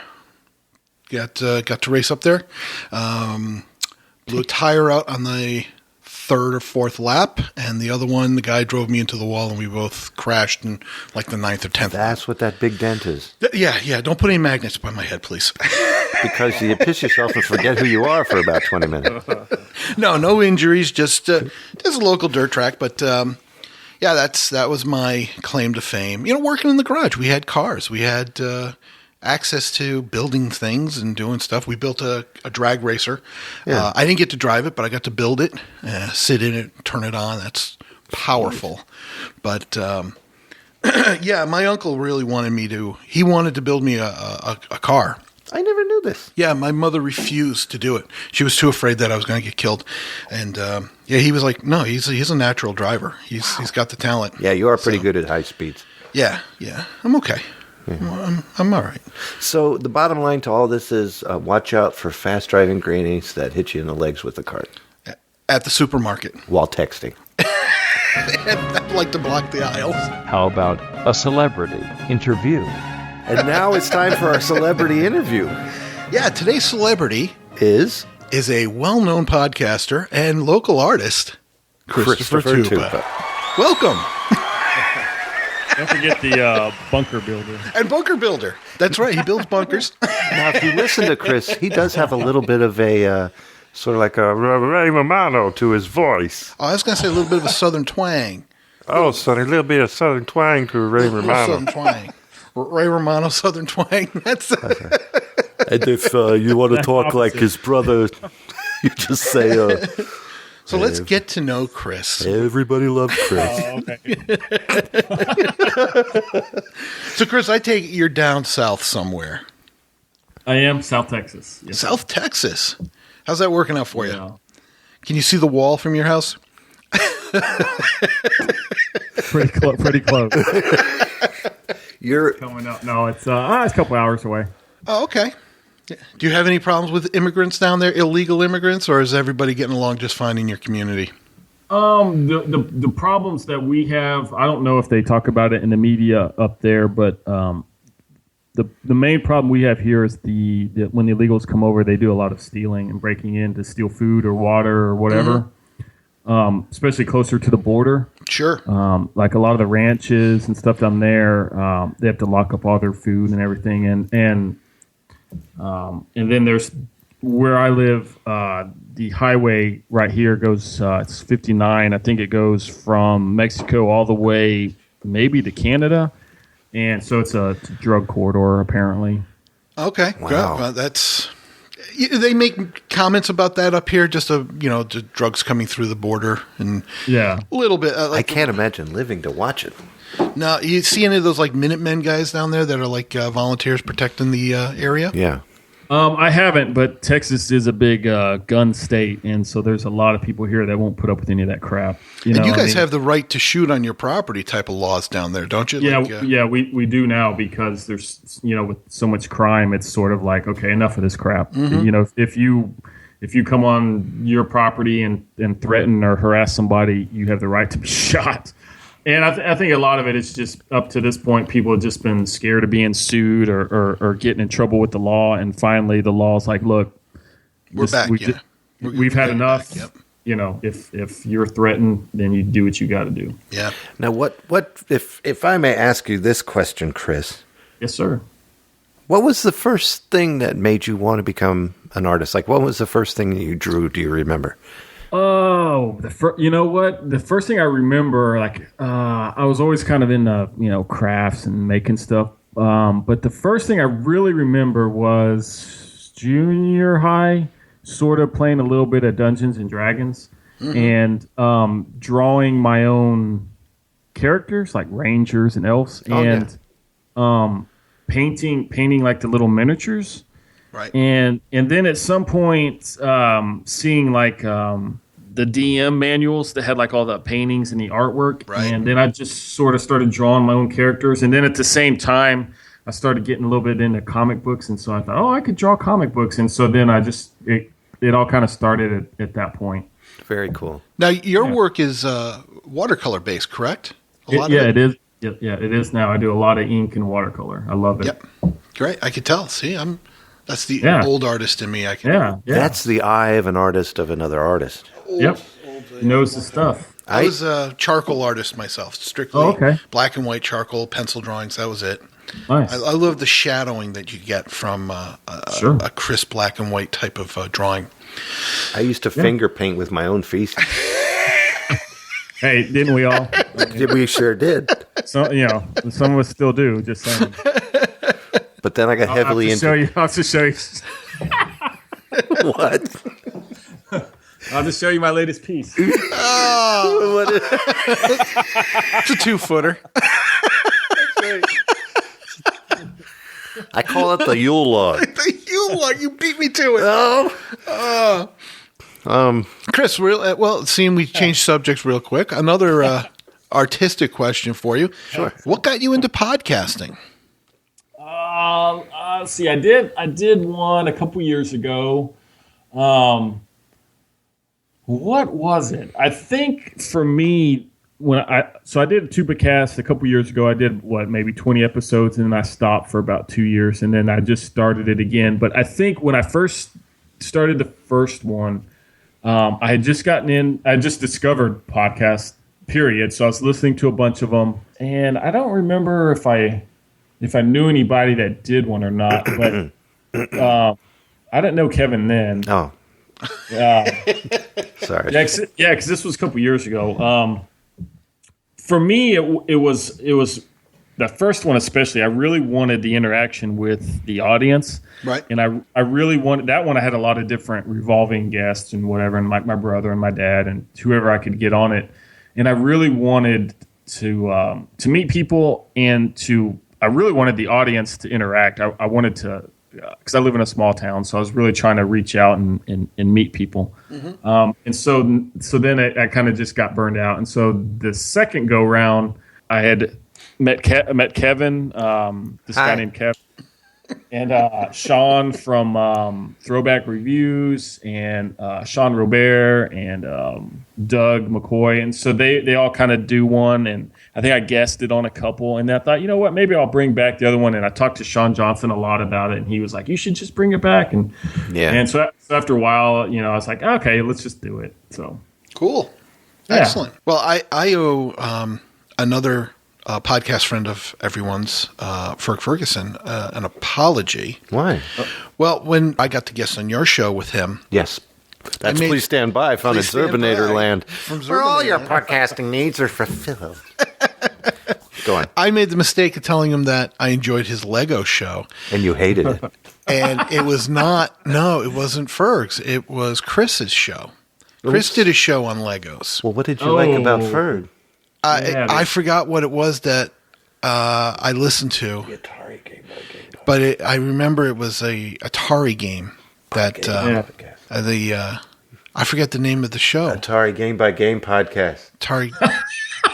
[SPEAKER 3] Got to race up there. Blew a tire out on the 3rd or 4th lap, and the other one, the guy drove me into the wall, and we both crashed in like the 9th or 10th
[SPEAKER 2] That's what that big dent is.
[SPEAKER 3] Yeah. Don't put any magnets by my head, please.
[SPEAKER 2] Because you piss yourself and forget who you are for about 20 minutes.
[SPEAKER 3] No injuries, just a local dirt track, but yeah, that was my claim to fame. Working in the garage, we had cars, we had access to building things and doing stuff. We built a drag racer.
[SPEAKER 2] Yeah.
[SPEAKER 3] I didn't get to drive it, but I got to build it, sit in it, turn it on. That's powerful. But yeah, my uncle really he wanted to build me a car.
[SPEAKER 2] I never knew this.
[SPEAKER 3] Yeah, my mother refused to do it. She was too afraid that I was going to get killed. And yeah, he was like, no, he's a natural driver. He's got the talent.
[SPEAKER 2] Yeah, you are pretty good at high speeds.
[SPEAKER 3] Yeah, I'm okay. Yeah. I'm all right.
[SPEAKER 2] So the bottom line to all this is watch out for fast-driving grannies that hit you in the legs with a cart.
[SPEAKER 3] At the supermarket.
[SPEAKER 2] While texting.
[SPEAKER 3] I'd like to block the aisles.
[SPEAKER 1] How about a celebrity interview?
[SPEAKER 2] And now it's time for our celebrity interview.
[SPEAKER 3] Yeah, today's celebrity
[SPEAKER 2] is
[SPEAKER 3] a well-known podcaster and local artist, Christopher Tupa. Welcome.
[SPEAKER 4] Don't forget the bunker builder.
[SPEAKER 3] And bunker builder. That's right. He builds bunkers.
[SPEAKER 2] Now, if you listen to Chris, he does have a little bit of a sort of like a Ray Romano to his voice.
[SPEAKER 3] Oh, I was going to say a little bit of a southern twang.
[SPEAKER 2] Oh, sorry, a little bit of southern twang to Ray Romano.
[SPEAKER 3] Southern twang. Ray Romano, southern twang. That's.
[SPEAKER 2] And if you want to talk like his brother, you just say.
[SPEAKER 3] So let's get to know Chris.
[SPEAKER 2] Everybody loves Chris.
[SPEAKER 4] Oh, okay.
[SPEAKER 3] So, Chris, I take it you're down south somewhere.
[SPEAKER 4] I am South Texas. Yes.
[SPEAKER 3] South Texas. How's that working out for you?
[SPEAKER 4] Yeah.
[SPEAKER 3] Can you see the wall from your house?
[SPEAKER 4] Pretty close.
[SPEAKER 2] You're
[SPEAKER 4] Coming up. No, it's a couple hours away.
[SPEAKER 3] Oh, okay. Do you have any problems with immigrants down there, illegal immigrants, or is everybody getting along just fine in your community?
[SPEAKER 4] The problems that we have, I don't know if they talk about it in the media up there, but the main problem we have here is the when the illegals come over, they do a lot of stealing and breaking in to steal food or water or whatever, especially closer to the border.
[SPEAKER 3] Sure.
[SPEAKER 4] Like a lot of the ranches and stuff down there, they have to lock up all their food and everything, and then there's where I live. The highway right here goes. It's 59. I think it goes from Mexico all the way maybe to Canada, and so it's a drug corridor apparently.
[SPEAKER 3] Okay.
[SPEAKER 2] Wow.
[SPEAKER 3] Good. Well, they make comments about that up here, just the drugs coming through the border and
[SPEAKER 4] Yeah.
[SPEAKER 3] a little bit.
[SPEAKER 2] I can't imagine living to watch it.
[SPEAKER 3] Now, you see any of those like Minutemen guys down there that are like volunteers protecting the area?
[SPEAKER 2] Yeah.
[SPEAKER 4] I haven't, but Texas is a big gun state, and so there's a lot of people here that won't put up with any of that crap.
[SPEAKER 3] And you guys have the right to shoot on your property type of laws down there, don't you?
[SPEAKER 4] Yeah, we do now because there's with so much crime, it's sort of like, okay, enough of this crap. If you come on your property and threaten or harass somebody, you have the right to be shot. And I think a lot of it is just up to this point, people have just been scared of being sued or getting in trouble with the law. And finally, the law's like, look,
[SPEAKER 3] We're back.
[SPEAKER 4] We've had enough.
[SPEAKER 3] Back,
[SPEAKER 4] If you're threatened, then you do what you got to do.
[SPEAKER 3] Yeah.
[SPEAKER 2] Now, what if I may ask you this question, Chris?
[SPEAKER 4] Yes, sir.
[SPEAKER 2] What was the first thing that made you want to become an artist? Like, what was the first thing that you drew? Do you remember?
[SPEAKER 4] Oh, you know what? The first thing I remember, I was always kind of into, crafts and making stuff. But the first thing I really remember was junior high, sort of playing a little bit of Dungeons and Dragons and drawing my own characters, like rangers and elves, painting like the little miniatures.
[SPEAKER 3] Right.
[SPEAKER 4] And then at some point, seeing like the DM manuals that had like all the paintings and the artwork.
[SPEAKER 3] Right.
[SPEAKER 4] And then I just sort of started drawing my own characters. And then at the same time, I started getting a little bit into comic books. And so I thought, I could draw comic books. And so then it all kind of started at that point.
[SPEAKER 2] Very cool.
[SPEAKER 3] Now, your work is watercolor based, correct?
[SPEAKER 4] It is. Yeah, it is now. I do a lot of ink and watercolor. I love it.
[SPEAKER 3] Yep. Great. I could tell. See, that's the old artist in me.
[SPEAKER 4] Yeah.
[SPEAKER 2] That's the eye of an artist of another artist.
[SPEAKER 4] Yep. He knows his stuff.
[SPEAKER 3] I was a charcoal artist myself, strictly black and white charcoal, pencil drawings. That was it.
[SPEAKER 4] Nice.
[SPEAKER 3] I love the shadowing that you get from a crisp black and white type of drawing.
[SPEAKER 2] I used to finger paint with my own feces.
[SPEAKER 4] Hey, didn't we all?
[SPEAKER 2] We sure did.
[SPEAKER 4] So, some of us still do. Just saying.
[SPEAKER 2] But then I got heavily into.
[SPEAKER 4] I'll have to show you.
[SPEAKER 2] What?
[SPEAKER 4] I'll just show you my latest piece.
[SPEAKER 3] It's a 2-footer.
[SPEAKER 2] I call it the Yule log.
[SPEAKER 3] You beat me to it. Chris, seeing we changed subjects real quick, another artistic question for you.
[SPEAKER 2] Sure.
[SPEAKER 3] What got you into podcasting?
[SPEAKER 4] See, I did one a couple years ago. What was it? I think for me, I did a Tubacast a couple years ago. I did maybe 20 episodes, and then I stopped for about 2 years, and then I just started it again. But I think when I first started the first one, I had just gotten in. I just discovered podcasts. Period. So I was listening to a bunch of them, and I don't remember if I knew anybody that did one or not. But I didn't know Kevin then.
[SPEAKER 2] Oh. Sorry.
[SPEAKER 4] Yeah, because this was a couple years ago. For me, it was the first one especially. I really wanted the interaction with the audience,
[SPEAKER 3] right?
[SPEAKER 4] And I really wanted that one. I had a lot of different revolving guests and whatever, and like my brother and my dad and whoever I could get on it. And I really wanted to meet people and I really wanted the audience to interact. I wanted to because I live in a small town, so I was really trying to reach out and meet people. And so then I kind of just got burned out. And so the second go round, I had met Kevin, this guy named Kevin, and Sean from Throwback Reviews, and Sean Robert, and Doug McCoy. And so they all kind of do one, and I think I guested on a couple. And I thought, you know what, maybe I'll bring back the other one. And I talked to Sean Johnson a lot about it, and he was like, you should just bring it back. And so after a while, I was like, okay, let's just do it. So
[SPEAKER 3] cool.
[SPEAKER 4] Yeah.
[SPEAKER 3] Excellent. Well, I owe another podcast friend of everyone's, Ferg Ferguson, an apology.
[SPEAKER 2] Why?
[SPEAKER 3] Well, when I got to guest on your show with him,
[SPEAKER 2] Yes. That's Please Stand By found at
[SPEAKER 3] Please Stand
[SPEAKER 2] Zerbinator
[SPEAKER 3] By.
[SPEAKER 2] Land.
[SPEAKER 3] From
[SPEAKER 2] Where all
[SPEAKER 3] Zerbinator
[SPEAKER 2] your
[SPEAKER 3] Land.
[SPEAKER 2] podcasting needs are fulfilled. Go on.
[SPEAKER 3] I made the mistake of telling him that I enjoyed his Lego show.
[SPEAKER 2] And you hated it.
[SPEAKER 3] And it was not, no, it wasn't Ferg's. It was Chris's show. Chris did a show on Legos.
[SPEAKER 2] Well, what did you like about Ferg?
[SPEAKER 3] I forgot what it was that I listened to.
[SPEAKER 2] The Atari game by game.
[SPEAKER 3] But I remember it was a Atari game that I forget the name of the show.
[SPEAKER 2] Atari Game by Game podcast.
[SPEAKER 3] Atari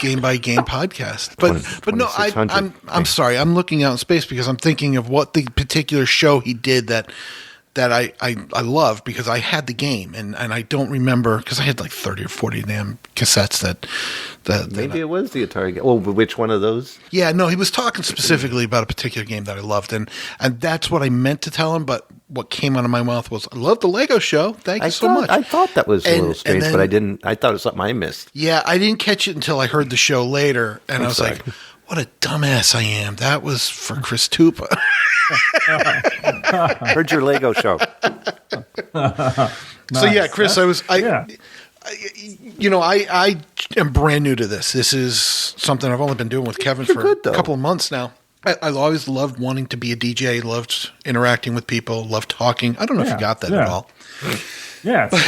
[SPEAKER 3] Game by Game podcast. But no,
[SPEAKER 2] 2600.
[SPEAKER 3] I'm sorry. I'm looking out in space because I'm thinking of what the particular show he did that I loved, because I had the game and I don't remember, because I had like 30 or 40 damn cassettes that
[SPEAKER 2] Maybe it was the Atari game. Well, which one of those?
[SPEAKER 3] Yeah, no, he was talking specifically about a particular game that I loved, and that's what I meant to tell him, but what came out of my mouth was, I love the Lego show. Thank you so much.
[SPEAKER 2] I thought that was a little
[SPEAKER 3] And
[SPEAKER 2] strange,
[SPEAKER 3] then-
[SPEAKER 2] but I didn't. I thought it was something I missed.
[SPEAKER 3] Yeah, I didn't catch it until I heard the show later, and I was
[SPEAKER 2] sorry.
[SPEAKER 3] like, what a dumbass I am. That was for Chris Tupa.
[SPEAKER 2] Heard your Lego show.
[SPEAKER 3] So yeah, Chris,
[SPEAKER 4] Yeah.
[SPEAKER 3] I am brand new to this. This is something I've only been doing with Kevin for
[SPEAKER 2] good, though.
[SPEAKER 3] a couple of months now. I always loved wanting to be a DJ, loved interacting with people, loved talking. I don't know if you got that at all.
[SPEAKER 4] Yeah, it's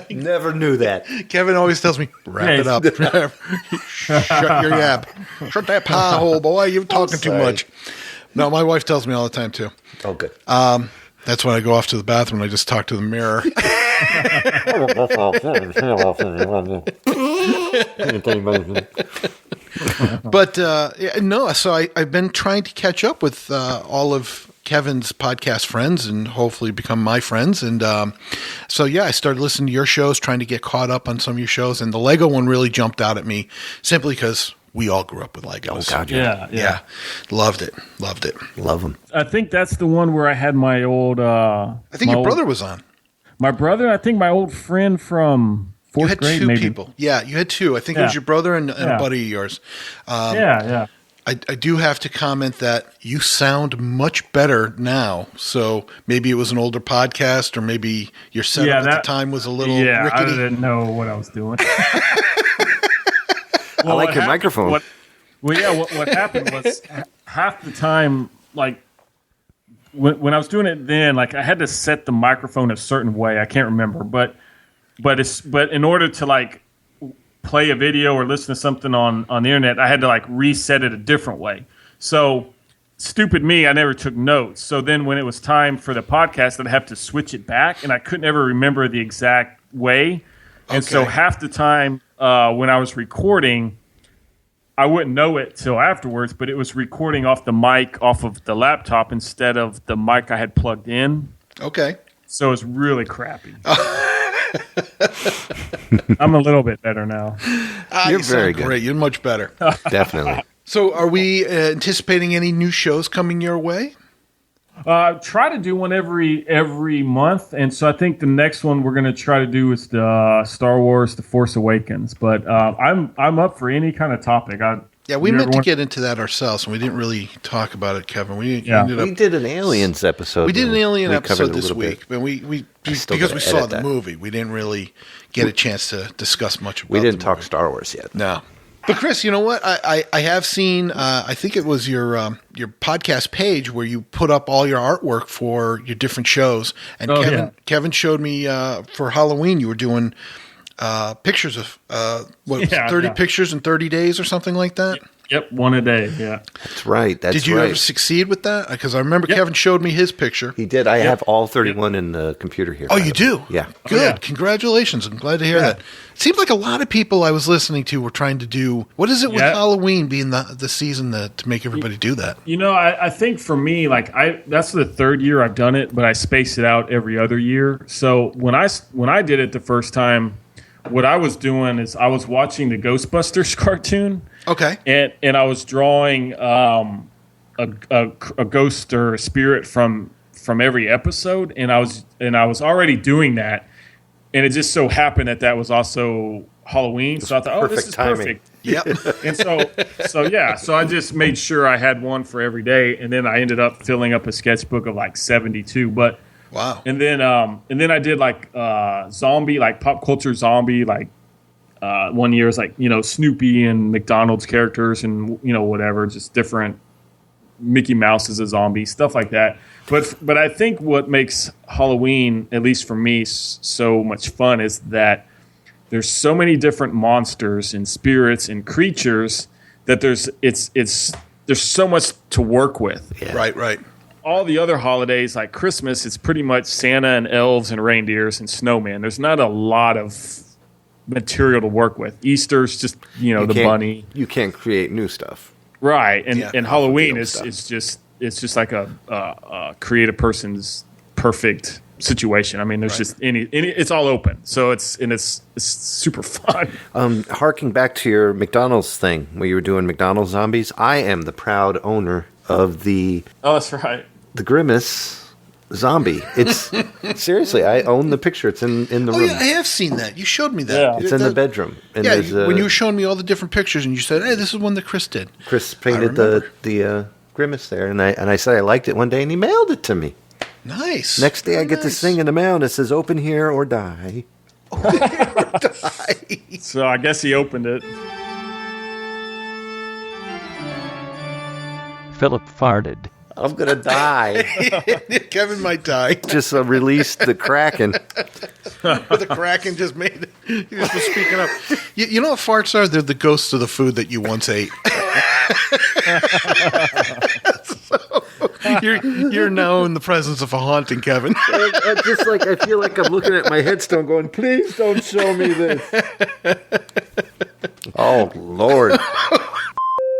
[SPEAKER 4] fun.
[SPEAKER 2] Never knew that.
[SPEAKER 3] Kevin always tells me, wrap
[SPEAKER 4] Hey.
[SPEAKER 3] it up. Shut your yap. Shut that pie hole, boy. You're talking too
[SPEAKER 2] sorry.
[SPEAKER 3] much. No, my wife tells me all the time, too.
[SPEAKER 2] Oh, good.
[SPEAKER 3] That's when I go off to the bathroom and I just talk to the mirror. But no, so I've been trying to catch up with all of Kevin's podcast friends and hopefully become my friends. And so, yeah, I started listening to your shows, trying to get caught up on some of your shows. And the Lego one really jumped out at me simply because we all grew up with Legos.
[SPEAKER 2] Oh, God,
[SPEAKER 4] Yeah.
[SPEAKER 3] Loved it.
[SPEAKER 2] Love them.
[SPEAKER 4] I think that's the one where I had my old.
[SPEAKER 3] I think your brother was on.
[SPEAKER 4] My brother. I think my old friend from
[SPEAKER 3] You
[SPEAKER 4] fourth
[SPEAKER 3] had
[SPEAKER 4] grade.
[SPEAKER 3] two
[SPEAKER 4] maybe.
[SPEAKER 3] people. Yeah, you had two. I think it was
[SPEAKER 4] Yeah.
[SPEAKER 3] your brother and a
[SPEAKER 4] Yeah.
[SPEAKER 3] buddy of yours.
[SPEAKER 4] Yeah.
[SPEAKER 3] I do have to comment that you sound much better now. So maybe it was an older podcast, or maybe your setup at the time was a little
[SPEAKER 4] I
[SPEAKER 3] rickety.
[SPEAKER 4] didn't know what I was doing.
[SPEAKER 2] I like your microphone.
[SPEAKER 4] What happened was half the time, like when I was doing it then, like I had to set the microphone a certain way. I can't remember, but in order to like play a video or listen to something on the internet, I had to like reset it a different way. So stupid me, I never took notes. So then when it was time for the podcast, I'd have to switch it back, and I couldn't ever remember the exact way. And so
[SPEAKER 3] Okay.
[SPEAKER 4] half the time when I was recording, I wouldn't know it till afterwards, but it was recording off the mic off of the laptop instead of the mic I had plugged in.
[SPEAKER 3] Okay.
[SPEAKER 4] So it was really crappy. I'm a little bit better now.
[SPEAKER 2] You're
[SPEAKER 3] you
[SPEAKER 2] very
[SPEAKER 3] sound
[SPEAKER 2] good.
[SPEAKER 3] great. You're much better.
[SPEAKER 2] Definitely.
[SPEAKER 3] So are we anticipating any new shows coming your way?
[SPEAKER 4] Try to do one every month, and so I think the next one we're going to try to do is the Star Wars: The Force Awakens. But I'm up for any kind of topic.
[SPEAKER 3] Yeah, we
[SPEAKER 4] you
[SPEAKER 3] meant
[SPEAKER 4] ever
[SPEAKER 3] to
[SPEAKER 4] want-
[SPEAKER 3] get into that ourselves, and we didn't really talk about it, Kevin. We
[SPEAKER 4] Yeah.
[SPEAKER 3] ended up
[SPEAKER 2] We did an Aliens episode.
[SPEAKER 3] We did an alien
[SPEAKER 2] We covered
[SPEAKER 3] episode
[SPEAKER 2] it a
[SPEAKER 3] this
[SPEAKER 2] little
[SPEAKER 3] week,
[SPEAKER 2] bit.
[SPEAKER 3] but we
[SPEAKER 2] still
[SPEAKER 3] because
[SPEAKER 2] gotta
[SPEAKER 3] we saw
[SPEAKER 2] edit
[SPEAKER 3] the
[SPEAKER 2] that.
[SPEAKER 3] movie, we didn't really get a chance to discuss much about
[SPEAKER 2] We didn't
[SPEAKER 3] the
[SPEAKER 2] talk
[SPEAKER 3] movie.
[SPEAKER 2] Star Wars yet.
[SPEAKER 3] No. But Chris, you know what? I have seen. I think it was your podcast page where you put up all your artwork for your different shows. And
[SPEAKER 4] Oh,
[SPEAKER 3] Kevin
[SPEAKER 4] yeah.
[SPEAKER 3] Kevin showed me for Halloween you were doing pictures of what was it,
[SPEAKER 4] Yeah,
[SPEAKER 3] 30
[SPEAKER 4] yeah.
[SPEAKER 3] pictures in 30 days or something like that.
[SPEAKER 4] Yep, one a day. Yeah.
[SPEAKER 2] That's right. That's
[SPEAKER 3] Did you
[SPEAKER 2] right.
[SPEAKER 3] ever succeed with that? Because I remember
[SPEAKER 4] Yep.
[SPEAKER 3] Kevin showed me his picture.
[SPEAKER 2] He did. I have all 31 in the computer here.
[SPEAKER 3] Oh,
[SPEAKER 2] by
[SPEAKER 3] you
[SPEAKER 2] the way.
[SPEAKER 3] do?
[SPEAKER 2] Yeah.
[SPEAKER 3] Good.
[SPEAKER 4] yeah.
[SPEAKER 3] Congratulations. I'm glad to hear that. Seems like a lot of people I was listening to were trying to do. What is it with
[SPEAKER 4] Yeah.
[SPEAKER 3] Halloween being the season to make everybody do that?
[SPEAKER 4] You know, I think for me, like that's the third year I've done it, but I space it out every other year. So when I did it the first time, what I was doing is I was watching the Ghostbusters cartoon,
[SPEAKER 3] Okay.
[SPEAKER 4] and I was drawing a ghost or a spirit from every episode, and I was already doing that, and it just so happened that was also Halloween. So I thought, this
[SPEAKER 2] perfect
[SPEAKER 4] is
[SPEAKER 2] timing.
[SPEAKER 4] perfect.
[SPEAKER 3] Yep.
[SPEAKER 4] And so I just made sure I had one for every day, and then I ended up filling up a sketchbook of like 72. But
[SPEAKER 3] Wow.
[SPEAKER 4] and then I did like zombie, like pop culture zombie, like 1 year is like, Snoopy and McDonald's characters and whatever, just different. Mickey Mouse is a zombie, stuff like that. But I think what makes Halloween, at least for me, so much fun is that there's so many different monsters and spirits and creatures that there's so much to work with.
[SPEAKER 2] Yeah.
[SPEAKER 3] Right.
[SPEAKER 4] All the other holidays, like Christmas, it's pretty much Santa and elves and reindeers and snowmen. There's not a lot of material to work with. Easter's just the
[SPEAKER 2] can't-
[SPEAKER 4] bunny,
[SPEAKER 2] You can't create new stuff.
[SPEAKER 4] right? And
[SPEAKER 3] Yeah,
[SPEAKER 4] and
[SPEAKER 2] off of the
[SPEAKER 4] Halloween
[SPEAKER 2] old
[SPEAKER 4] is
[SPEAKER 2] stuff.
[SPEAKER 4] it's just like a creative person's perfect situation. I mean, there's just any it's all open, so it's super fun.
[SPEAKER 2] Harking back to your McDonald's thing where you were doing McDonald's zombies, I am the proud owner of the
[SPEAKER 4] Oh, that's right.
[SPEAKER 2] Grimace zombie. It's seriously, I own the picture. It's in the
[SPEAKER 3] Oh
[SPEAKER 2] room.
[SPEAKER 3] yeah, I have seen that. You showed me that.
[SPEAKER 4] Yeah.
[SPEAKER 2] It's in the bedroom. And
[SPEAKER 3] Yeah,
[SPEAKER 2] there's,
[SPEAKER 3] when you were showing me all the different pictures, and you said, "Hey, this is one that Chris did."
[SPEAKER 2] Chris
[SPEAKER 3] I
[SPEAKER 2] painted
[SPEAKER 3] remember.
[SPEAKER 2] the Grimace there, and I said I liked it one day, and he mailed it to me.
[SPEAKER 3] Nice.
[SPEAKER 2] Next day, I
[SPEAKER 3] Very
[SPEAKER 2] get this
[SPEAKER 3] nice.
[SPEAKER 2] thing in the mail, and it says "Open here or die."
[SPEAKER 4] So I guess he opened it.
[SPEAKER 1] Philip farted.
[SPEAKER 2] I'm gonna die.
[SPEAKER 3] Kevin might die.
[SPEAKER 2] Just released the Kraken.
[SPEAKER 3] The Kraken just made it. He just was speaking up. You know what farts are? They're the ghosts of the food that you once ate. So, you're now in the presence of a haunting, Kevin.
[SPEAKER 2] Just like I feel like I'm looking at my headstone, going, "Please don't show me this." Oh Lord.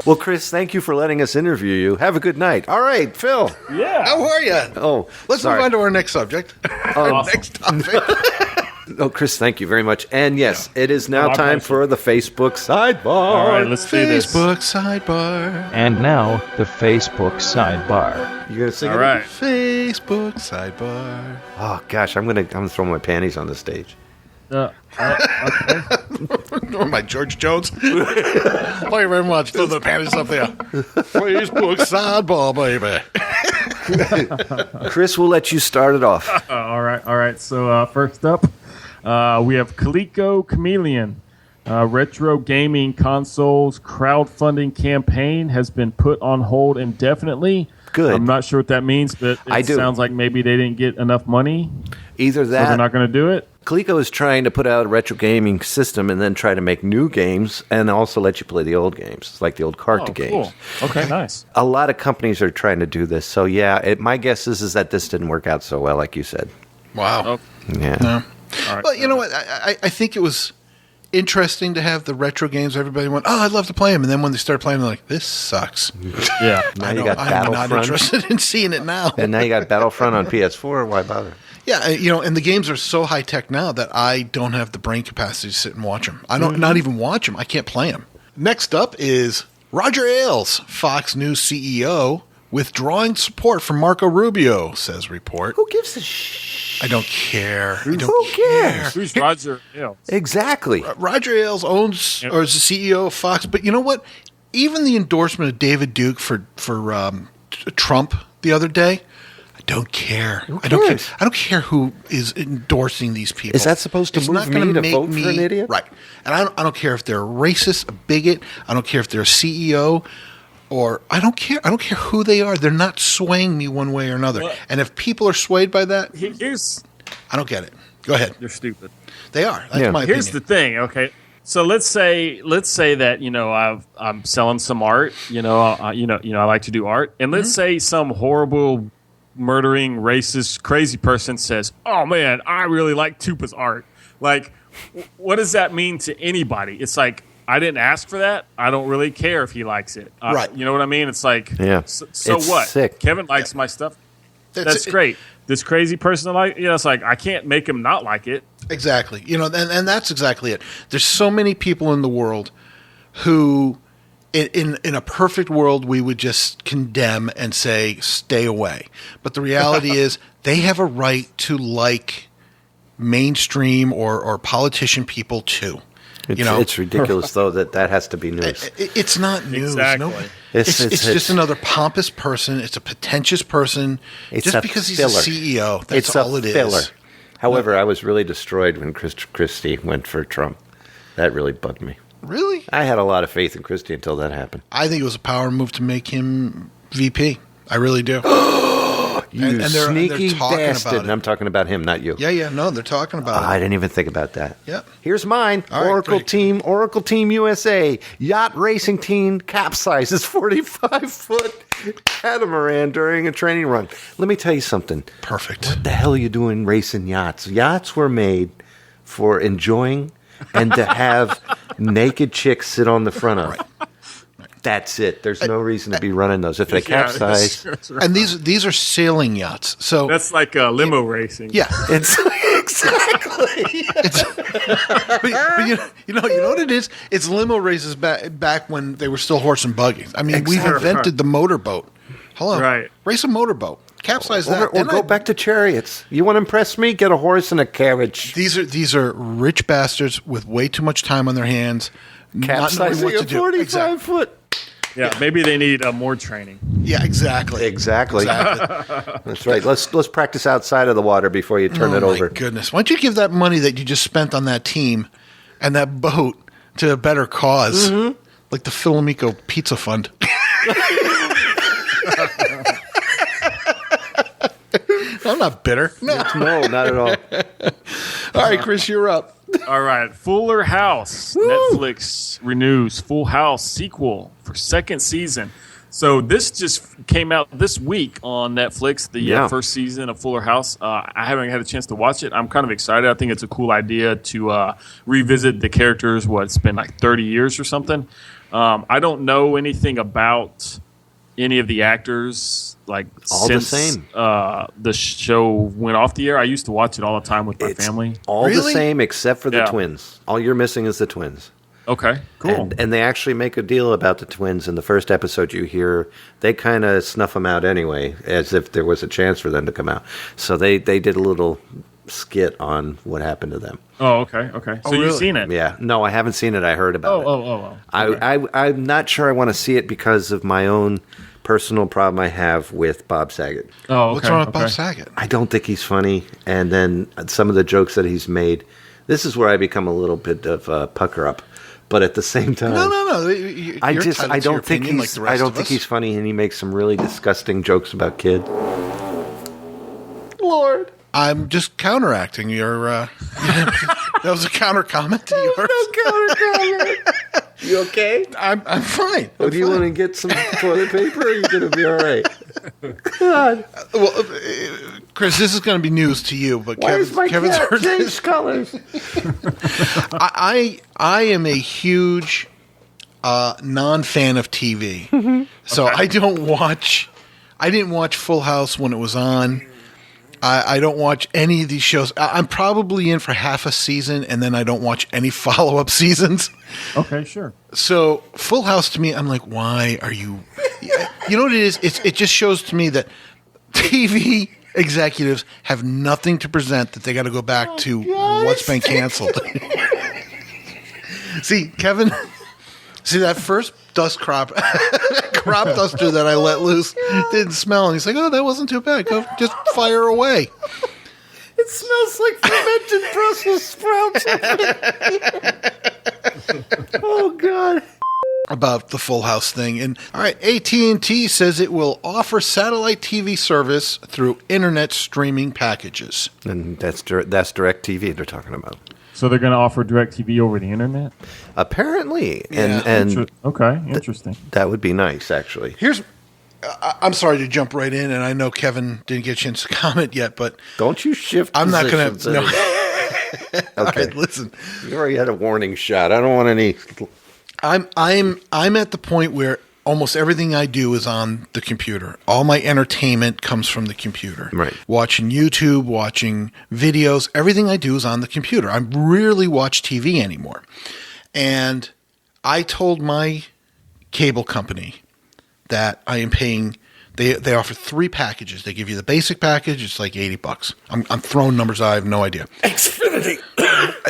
[SPEAKER 2] Well, Chris, thank you for letting us interview you. Have a good night. All right, Phil.
[SPEAKER 4] Yeah.
[SPEAKER 3] How are you?
[SPEAKER 2] Oh,
[SPEAKER 3] Let's
[SPEAKER 2] sorry.
[SPEAKER 3] move on to our next subject. Our
[SPEAKER 4] Awesome.
[SPEAKER 3] next topic.
[SPEAKER 2] Oh, Chris, thank you very much. And yes, it is now
[SPEAKER 4] My
[SPEAKER 2] time
[SPEAKER 4] pleasure.
[SPEAKER 2] for the Facebook sidebar.
[SPEAKER 4] All right, let's do this.
[SPEAKER 3] Facebook sidebar.
[SPEAKER 1] And now, the Facebook sidebar.
[SPEAKER 2] You gonna sing
[SPEAKER 4] All
[SPEAKER 2] it?
[SPEAKER 4] right.
[SPEAKER 3] Facebook sidebar.
[SPEAKER 2] Oh gosh, I'm gonna throw my panties on the stage.
[SPEAKER 3] Or my George Jones. Thank you very much. Throw the panties up there. Facebook sidebar, baby.
[SPEAKER 2] Chris, we'll let you start it off.
[SPEAKER 4] All right. So first up, we have Coleco Chameleon. Retro gaming consoles crowdfunding campaign has been put on hold indefinitely.
[SPEAKER 2] Good.
[SPEAKER 4] I'm not sure what that means, but it
[SPEAKER 2] I do.
[SPEAKER 4] sounds like maybe they didn't get enough money,
[SPEAKER 2] Either
[SPEAKER 4] so they're
[SPEAKER 2] that,
[SPEAKER 4] not going to do it.
[SPEAKER 2] Coleco is trying to put out a retro gaming system and then try to make new games and also let you play the old games, like the old cart games.
[SPEAKER 4] Cool. Okay, nice.
[SPEAKER 2] A lot of companies are trying to do this. So yeah, my guess is that this didn't work out so well, like you said.
[SPEAKER 3] Wow.
[SPEAKER 4] Oh.
[SPEAKER 2] Yeah.
[SPEAKER 3] No.
[SPEAKER 4] All right.
[SPEAKER 3] Well, you know what? I think it was interesting to have the retro games. Everybody went, "Oh, I'd love to play them," and then when they started playing, they're like, "This sucks."
[SPEAKER 4] Yeah.
[SPEAKER 2] Now
[SPEAKER 3] I
[SPEAKER 2] you
[SPEAKER 3] know,
[SPEAKER 2] got
[SPEAKER 3] I'm not
[SPEAKER 2] Battlefront,
[SPEAKER 3] interested in seeing it now.
[SPEAKER 2] and now you got Battlefront on PS4. Why bother?
[SPEAKER 3] Yeah, and the games are so high tech now that I don't have the brain capacity to sit and watch them. I don't not even watch them. I can't play them. Next up is Roger Ailes, Fox News CEO, withdrawing support from Marco Rubio, says report.
[SPEAKER 2] Who gives a shit?
[SPEAKER 3] I don't care. I don't
[SPEAKER 2] Who cares?
[SPEAKER 4] Who's Roger Ailes?
[SPEAKER 2] Exactly.
[SPEAKER 3] Roger Ailes owns or is the CEO of Fox, but you know what? Even the endorsement of David Duke for Trump the other day, I don't care. I don't care.
[SPEAKER 2] cares?
[SPEAKER 3] I don't care who is endorsing these people.
[SPEAKER 2] Is that supposed to
[SPEAKER 3] It's
[SPEAKER 2] move
[SPEAKER 3] not gonna
[SPEAKER 2] me to
[SPEAKER 3] make
[SPEAKER 2] vote for an idiot?
[SPEAKER 3] Right. And I don't care if they're a racist, a bigot. I don't care if they're a CEO. Or I don't care. I don't care who they are. They're not swaying me one way or another.
[SPEAKER 4] Well-
[SPEAKER 3] And if people are swayed by that,
[SPEAKER 4] Here's
[SPEAKER 3] I don't get it. Go ahead.
[SPEAKER 4] they're stupid.
[SPEAKER 3] They are. That's
[SPEAKER 2] Yeah.
[SPEAKER 3] my
[SPEAKER 4] Here's the
[SPEAKER 3] opinion.
[SPEAKER 4] thing, okay? So let's say that I'm selling some art. I like to do art, and let's say some horrible, murdering, racist, crazy person says, "Oh man, I really like Tupa's art." Like, what does that mean to anybody? It's like, I didn't ask for that. I don't really care if he likes it.
[SPEAKER 3] Right.
[SPEAKER 4] You know what I mean? It's like,
[SPEAKER 2] Yeah.
[SPEAKER 4] So
[SPEAKER 2] It's
[SPEAKER 4] what?
[SPEAKER 2] sick.
[SPEAKER 4] Kevin likes my stuff. That's great. This crazy person it's like, I can't make him not like it.
[SPEAKER 3] Exactly. And that's exactly it. There's so many people in the world who, in a perfect world, we would just condemn and say, stay away. But the reality is they have a right to like mainstream or politician people too.
[SPEAKER 2] It's ridiculous, though, that has to be news.
[SPEAKER 3] It's not news.
[SPEAKER 4] Exactly.
[SPEAKER 3] No,
[SPEAKER 2] It's
[SPEAKER 3] just another pompous person. It's a pretentious person.
[SPEAKER 2] It's
[SPEAKER 3] Just
[SPEAKER 2] a
[SPEAKER 3] because he's
[SPEAKER 2] filler.
[SPEAKER 3] a CEO, that's
[SPEAKER 2] It's
[SPEAKER 3] all
[SPEAKER 2] a
[SPEAKER 3] it is.
[SPEAKER 2] filler. However, I was really destroyed when Christie went for Trump. That really bugged me.
[SPEAKER 3] Really?
[SPEAKER 2] I had a lot of faith in Christie until that happened.
[SPEAKER 3] I think it was a power move to make him VP. I really do.
[SPEAKER 2] You
[SPEAKER 3] And they're
[SPEAKER 2] sneaky
[SPEAKER 3] talking
[SPEAKER 2] bastard.
[SPEAKER 3] about it.
[SPEAKER 2] And I'm talking about him, not you.
[SPEAKER 3] Yeah, no, they're talking about
[SPEAKER 2] I
[SPEAKER 3] it.
[SPEAKER 2] didn't even think about that.
[SPEAKER 3] Yep.
[SPEAKER 2] Here's mine.
[SPEAKER 3] All right,
[SPEAKER 2] Oracle Team USA. Yacht racing team capsizes 45-foot catamaran during a training run. Let me tell you something.
[SPEAKER 3] Perfect.
[SPEAKER 2] What the hell are you doing racing yachts? Yachts were made for enjoying and to have naked chicks sit on the front of. That's it. There's no reason to be running those. If they capsize,
[SPEAKER 3] And these are sailing yachts. So
[SPEAKER 4] That's like limo racing.
[SPEAKER 3] yeah.
[SPEAKER 2] it's exactly.
[SPEAKER 3] But you know what it is? It's limo races back when they were still horse and buggies. I mean, we've
[SPEAKER 2] Exactly.
[SPEAKER 3] invented the motorboat. Hello.
[SPEAKER 4] Right.
[SPEAKER 3] Race a motorboat. Capsize that.
[SPEAKER 2] Or go back to chariots. You want to impress me? Get a horse and a carriage.
[SPEAKER 3] These are rich bastards with way too much time on their hands, not knowing
[SPEAKER 2] Capsizing
[SPEAKER 3] what to
[SPEAKER 2] a
[SPEAKER 3] do.
[SPEAKER 2] 45
[SPEAKER 3] Exactly.
[SPEAKER 2] foot.
[SPEAKER 4] Yeah, maybe they need more training.
[SPEAKER 3] Yeah, exactly.
[SPEAKER 2] Exactly. That's right. Let's practice outside of the water before you turn it
[SPEAKER 3] Oh,
[SPEAKER 2] over.
[SPEAKER 3] my goodness. Why don't you give that money that you just spent on that team and that boat to a better cause?
[SPEAKER 2] Mm-hmm.
[SPEAKER 3] Like the Philamico Pizza Fund. I'm not bitter. No.
[SPEAKER 2] No, not at all.
[SPEAKER 3] All right, Chris, you're up.
[SPEAKER 4] All right, Fuller House. Netflix renews Full House sequel for second season. So this just came out this week on Netflix, the first season of Fuller House. I haven't had a chance to watch it. I'm kind of excited. I think it's a cool idea to revisit the characters. It's been like 30 years or something. I don't know anything about any of the actors
[SPEAKER 2] All the
[SPEAKER 4] since
[SPEAKER 2] same.
[SPEAKER 4] The show went off the air. I used to watch it all the time with my family.
[SPEAKER 2] All the
[SPEAKER 3] Really?
[SPEAKER 2] same except for the
[SPEAKER 4] Yeah.
[SPEAKER 2] twins. All you're missing is the twins.
[SPEAKER 4] Okay, cool.
[SPEAKER 2] And they actually make a deal about the twins in the first episode you hear. They kind of snuff them out anyway, as if there was a chance for them to come out. So they did a little skit on what happened to them.
[SPEAKER 4] Oh, okay. So
[SPEAKER 3] really?
[SPEAKER 4] you've seen it?
[SPEAKER 2] Yeah. No, I haven't seen it. I heard about it.
[SPEAKER 4] Oh.
[SPEAKER 2] I'm not sure I want to see it because of my own personal problem I have with Bob Saget.
[SPEAKER 4] Oh, okay.
[SPEAKER 3] What's wrong with Bob Saget?
[SPEAKER 2] I don't think he's funny. And then some of the jokes that he's made, this is where I become a little bit of a pucker up. But at the same time,
[SPEAKER 3] No.
[SPEAKER 2] I don't think he's funny, and he makes some really disgusting jokes about kids. Lord,
[SPEAKER 3] I'm just counteracting your. That was a counter comment to yours.
[SPEAKER 2] You okay?
[SPEAKER 3] I'm fine.
[SPEAKER 2] Do you want to get some toilet paper? Or are you going to be all right? God,
[SPEAKER 3] Well, Chris, this is going to be news to you, but Kevin's heard this.
[SPEAKER 2] colors?
[SPEAKER 3] I am a huge non-fan of TV, so I don't watch. I didn't watch Full House when it was on. I don't watch any of these shows. I'm probably in for half a season, and then I don't watch any follow-up seasons.
[SPEAKER 4] Okay, sure.
[SPEAKER 3] So Full House to me, I'm like, why are you? You know what it is? It just shows to me that TV executives have nothing to present, that they got to go back to what's been canceled. See, Kevin, that first dust crop duster that I let loose didn't smell, and he's like, oh, that wasn't too bad. Go, just fire away.
[SPEAKER 2] It smells like fermented Brussels sprouts. Oh, God.
[SPEAKER 3] About the Full House thing. And all right, AT&T says it will offer satellite TV service through internet streaming packages.
[SPEAKER 2] And that's DirecTV they're talking about.
[SPEAKER 4] So they're going to offer DirecTV over the internet?
[SPEAKER 2] Apparently,
[SPEAKER 3] Yeah.
[SPEAKER 2] and
[SPEAKER 4] Okay, interesting.
[SPEAKER 2] that would be nice, actually.
[SPEAKER 3] I'm sorry to jump right in, and I know Kevin didn't get a chance to comment yet, but
[SPEAKER 2] Don't you shift?
[SPEAKER 3] I'm not going
[SPEAKER 2] positions
[SPEAKER 3] to. No.
[SPEAKER 2] any-
[SPEAKER 3] All
[SPEAKER 2] Okay.
[SPEAKER 3] right, listen.
[SPEAKER 2] You already had a warning shot. I don't want any.
[SPEAKER 3] I'm at the point where almost everything I do is on the computer. All my entertainment comes from the computer.
[SPEAKER 2] Right.
[SPEAKER 3] Watching YouTube, watching videos, everything I do is on the computer. I rarely watch TV anymore. And I told my cable company that I am paying. They offer 3 packages. They give you the basic package. It's like $80. I'm throwing numbers out. I have no idea.
[SPEAKER 2] Xfinity.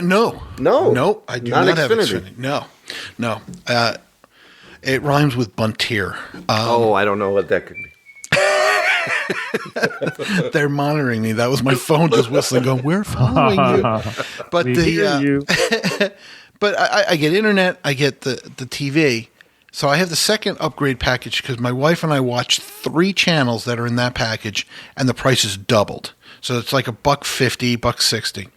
[SPEAKER 3] No.
[SPEAKER 2] No.
[SPEAKER 3] No, I do
[SPEAKER 2] Not
[SPEAKER 3] not, have
[SPEAKER 2] Xfinity.
[SPEAKER 3] Xfinity. No. It rhymes with Buntier.
[SPEAKER 2] Oh, I don't know what that could be.
[SPEAKER 3] They're monitoring me. That was my phone just whistling, going, "We're following you." But
[SPEAKER 4] We hear you.
[SPEAKER 3] but I get internet. I get the TV. So I have the second upgrade package because my wife and I watch 3 channels that are in that package, and the price is doubled. So it's like $1.50, $1.60.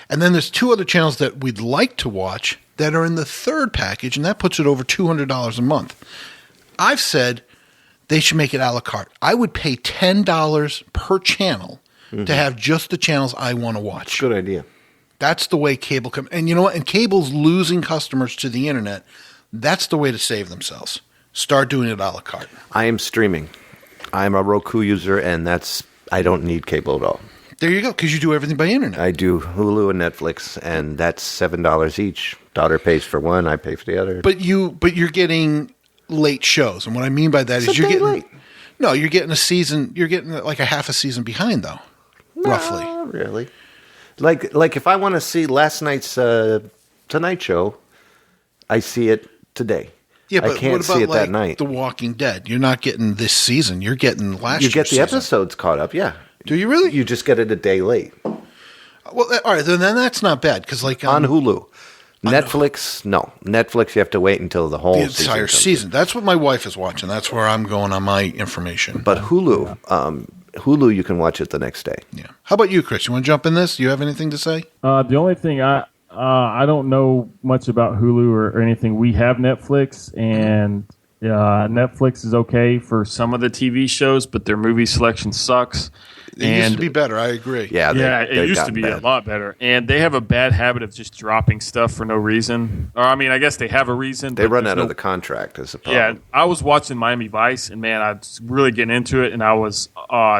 [SPEAKER 3] And then there's 2 other channels that we'd like to watch that are in the third package, and that puts it over $200 a month. I've said they should make it a la carte. I would pay $10 per channel to have just the channels I want to watch.
[SPEAKER 2] Good idea.
[SPEAKER 3] That's the way cable comes. And you know what? And cable's losing customers to the internet. That's the way to save themselves. Start doing it a la carte.
[SPEAKER 2] I am streaming. I'm a Roku user, and I don't need cable at all.
[SPEAKER 3] There you go, because you do everything by internet.
[SPEAKER 2] I do Hulu and Netflix, and that's $7 each. Daughter pays for one, I pay for the other.
[SPEAKER 3] But you're getting late shows, and what I mean by that is
[SPEAKER 2] It's a
[SPEAKER 3] you're
[SPEAKER 2] day
[SPEAKER 3] getting
[SPEAKER 2] late.
[SPEAKER 3] No, you're getting a season. You're getting like a half a season behind, though, roughly.
[SPEAKER 2] Not really. Like if I want to see last night's Tonight Show, I see it today.
[SPEAKER 3] Yeah, but
[SPEAKER 2] I can't
[SPEAKER 3] what about
[SPEAKER 2] see it
[SPEAKER 3] like
[SPEAKER 2] that night.
[SPEAKER 3] The Walking Dead? You're not getting this season. You're getting last.
[SPEAKER 2] You get
[SPEAKER 3] year's
[SPEAKER 2] the
[SPEAKER 3] season.
[SPEAKER 2] episodes caught up, yeah.
[SPEAKER 3] Do you really?
[SPEAKER 2] You just get it a day late
[SPEAKER 3] Well, all right, then that's not bad because like
[SPEAKER 2] on Hulu. Netflix, no. Netflix, you have to wait until the whole
[SPEAKER 3] the entire
[SPEAKER 2] comes
[SPEAKER 3] season. That's what my wife is watching. That's where I'm going on my information.
[SPEAKER 2] in. But Hulu, Hulu, you can watch it the next day.
[SPEAKER 3] Yeah. How about you, Chris? You want to jump in this? Do you have anything to say?
[SPEAKER 4] The only thing I don't know much about Hulu or anything. We have Netflix, and Netflix is okay for some of the TV shows, but their movie selection sucks.
[SPEAKER 3] It used to be better. I agree.
[SPEAKER 2] Yeah,
[SPEAKER 4] It
[SPEAKER 2] they've
[SPEAKER 4] used to
[SPEAKER 2] gotten
[SPEAKER 4] be
[SPEAKER 2] bad.
[SPEAKER 4] a lot better. And they have a bad habit of just dropping stuff for no reason. Or, I mean, I guess they have a reason.
[SPEAKER 2] They
[SPEAKER 4] but
[SPEAKER 2] run
[SPEAKER 4] there's
[SPEAKER 2] out
[SPEAKER 4] no-
[SPEAKER 2] of the contract as a
[SPEAKER 4] Yeah,
[SPEAKER 2] problem.
[SPEAKER 4] I was watching Miami Vice, and man, I was really getting into it. And I was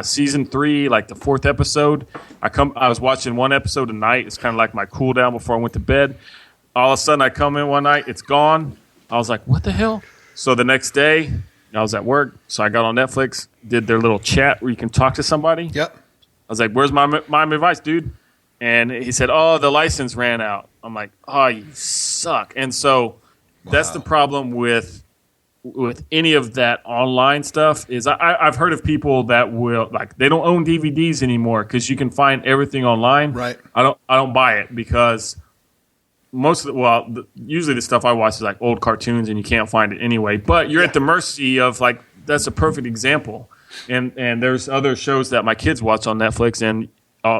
[SPEAKER 4] season 3, like the 4th episode. I was watching one episode a night. It's kind of like my cool down before I went to bed. All of a sudden, I come in one night, it's gone. I was like, "What the hell?" So the next day, I was at work, so I got on Netflix, did their little chat where you can talk to somebody.
[SPEAKER 3] Yep.
[SPEAKER 4] I was like, "Where's my advice, dude?" And he said, "Oh, the license ran out." I'm like, "Oh, you suck." And so that's the problem with any of that online stuff is I've heard of people that will like they don't own DVDs anymore because you can find everything online.
[SPEAKER 3] Right.
[SPEAKER 4] I don't buy it because most of usually the stuff I watch is like old cartoons and you can't find it anyway. But you're at the mercy of like that's a perfect example. And there's other shows that my kids watch on Netflix, and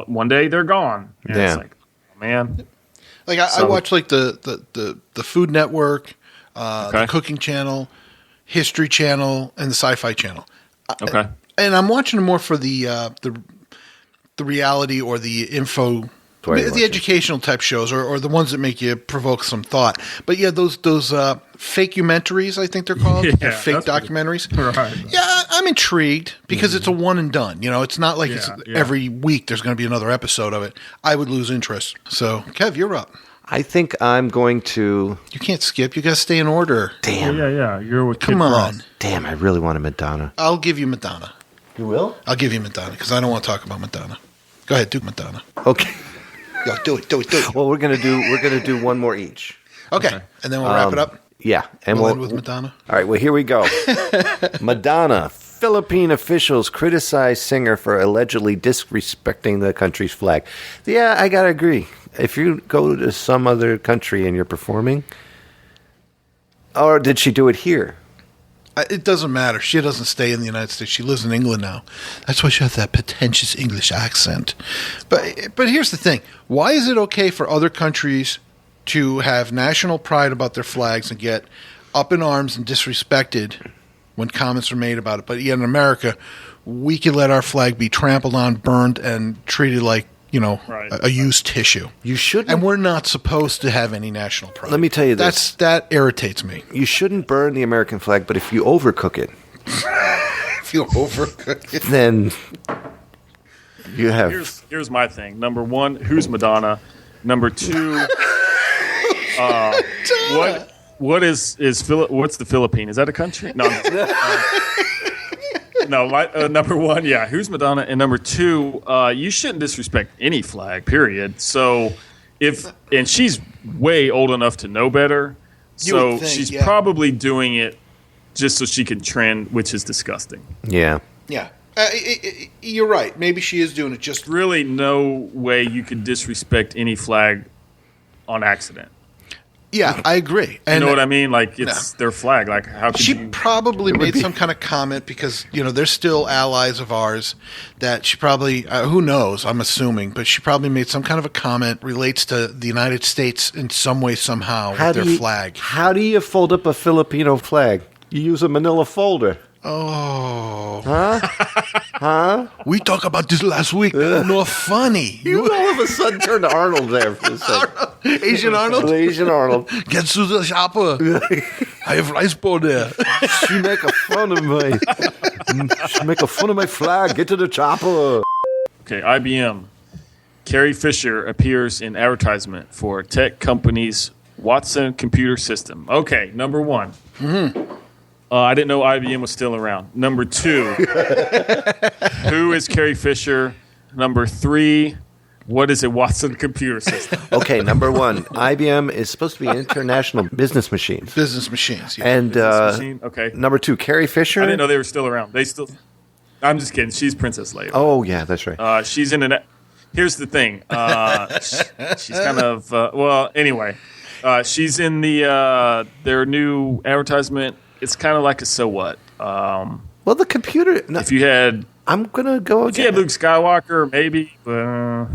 [SPEAKER 4] one day they're gone. And
[SPEAKER 2] Yeah.
[SPEAKER 4] it's like, oh, man.
[SPEAKER 3] Like I
[SPEAKER 4] So-
[SPEAKER 3] watch like the Food Network, the
[SPEAKER 4] Okay.
[SPEAKER 3] Cooking Channel, History Channel, and the Sci-Fi Channel.
[SPEAKER 4] Okay.
[SPEAKER 3] And I'm watching more for the reality or the info,
[SPEAKER 2] That's why you're
[SPEAKER 3] the
[SPEAKER 2] watching.
[SPEAKER 3] educational type shows, or the ones that make you provoke some thought. But yeah, those fake-umentaries, I think they're called,
[SPEAKER 4] Yeah,
[SPEAKER 3] They're fake
[SPEAKER 4] that's pretty-
[SPEAKER 3] documentaries.
[SPEAKER 4] Right.
[SPEAKER 3] Yeah, I'm intrigued because it's a one and done. You know, it's not like it's
[SPEAKER 4] Yeah.
[SPEAKER 3] every week there's going to be another episode of it. I would lose interest. So, Kev, you're up.
[SPEAKER 2] I think I'm going to.
[SPEAKER 3] You can't skip. You got to stay in order.
[SPEAKER 2] Damn,
[SPEAKER 4] Yeah. You're with
[SPEAKER 3] Come
[SPEAKER 4] Kid
[SPEAKER 3] on.
[SPEAKER 4] Frost.
[SPEAKER 2] damn! I really want a Madonna.
[SPEAKER 3] I'll give you Madonna.
[SPEAKER 2] You will?
[SPEAKER 3] I'll give you Madonna because I don't want to talk about Madonna. Go ahead, do Madonna.
[SPEAKER 2] Okay.
[SPEAKER 3] Yo, do it.
[SPEAKER 2] Well, we're gonna do one more each.
[SPEAKER 3] Okay, and then we'll wrap it up.
[SPEAKER 2] Yeah, and
[SPEAKER 3] We'll end with Madonna.
[SPEAKER 2] All right, well, here we go. Madonna. Philippine officials criticize singer for allegedly disrespecting the country's flag. Yeah, I got to agree. If you go to some other country and you're performing, or did she do it here?
[SPEAKER 3] It doesn't matter. She doesn't stay in the United States. She lives in England now. That's why she has that pretentious English accent. But here's the thing. Why is it okay for other countries to have national pride about their flags and get up in arms and disrespected when comments are made about it? But yet in America, we can let our flag be trampled on, burned, and treated like,
[SPEAKER 4] Right.
[SPEAKER 3] a used tissue.
[SPEAKER 2] You shouldn't.
[SPEAKER 3] And we're not supposed to have any national pride.
[SPEAKER 2] Let me tell you this.
[SPEAKER 3] That irritates me.
[SPEAKER 2] You shouldn't burn the American flag, but if you overcook it,
[SPEAKER 3] If you overcook it.
[SPEAKER 2] then you have.
[SPEAKER 4] Here's my thing. Number one, who's Madonna? Number two, what's the Philippine? Is that a country? No. Number one, yeah, who's Madonna? And number two, you shouldn't disrespect any flag, period. So and she's way old enough to know better. So
[SPEAKER 3] would think,
[SPEAKER 4] she's
[SPEAKER 3] yeah.
[SPEAKER 4] probably doing it just so she can trend, which is disgusting.
[SPEAKER 2] Yeah.
[SPEAKER 3] Yeah. You're right. Maybe she is doing it just.
[SPEAKER 4] Really, no way you could disrespect any flag on accident.
[SPEAKER 3] Yeah, I agree. And
[SPEAKER 4] You know what I mean? Like, it's their flag. Like, how could
[SPEAKER 3] she
[SPEAKER 4] you...
[SPEAKER 3] probably made some kind of comment because, they're still allies of ours that she probably, who knows, I'm assuming, but she probably made some kind of a comment relates to the United States in some way, somehow, with their flag.
[SPEAKER 2] How do you fold up a Filipino flag? You use a manila folder.
[SPEAKER 3] Oh.
[SPEAKER 2] Huh?
[SPEAKER 3] We talked about this last week. No funny.
[SPEAKER 2] You all of a sudden turned to Arnold there for a second.
[SPEAKER 3] Asian Arnold?
[SPEAKER 2] Asian Arnold.
[SPEAKER 3] Get to the shopper. I have rice bowl there.
[SPEAKER 2] She make a fun of my flag. Get to the chopper.
[SPEAKER 4] Okay, IBM. Carrie Fisher appears in advertisement for tech company's Watson computer system. Okay, number one. Mm-hmm. I didn't know IBM was still around. Number two, who is Carrie Fisher? Number three, what is a Watson computer system?
[SPEAKER 2] Okay, number one, IBM is supposed to be International Business Machines.
[SPEAKER 3] Business machines. Yeah.
[SPEAKER 2] And
[SPEAKER 4] Machine? Okay.
[SPEAKER 2] number two, Carrie Fisher.
[SPEAKER 4] I didn't know they were still around. I'm just kidding. She's Princess Leia.
[SPEAKER 2] Oh, yeah, that's right.
[SPEAKER 4] She's in an. Here's the thing. She's kind of. Anyway, she's in their new advertisement. It's kind of like a so what.
[SPEAKER 2] Well, the computer. No,
[SPEAKER 4] If you had
[SPEAKER 2] I'm gonna go
[SPEAKER 4] If you had
[SPEAKER 2] again.
[SPEAKER 4] Luke Skywalker, maybe.
[SPEAKER 2] Well,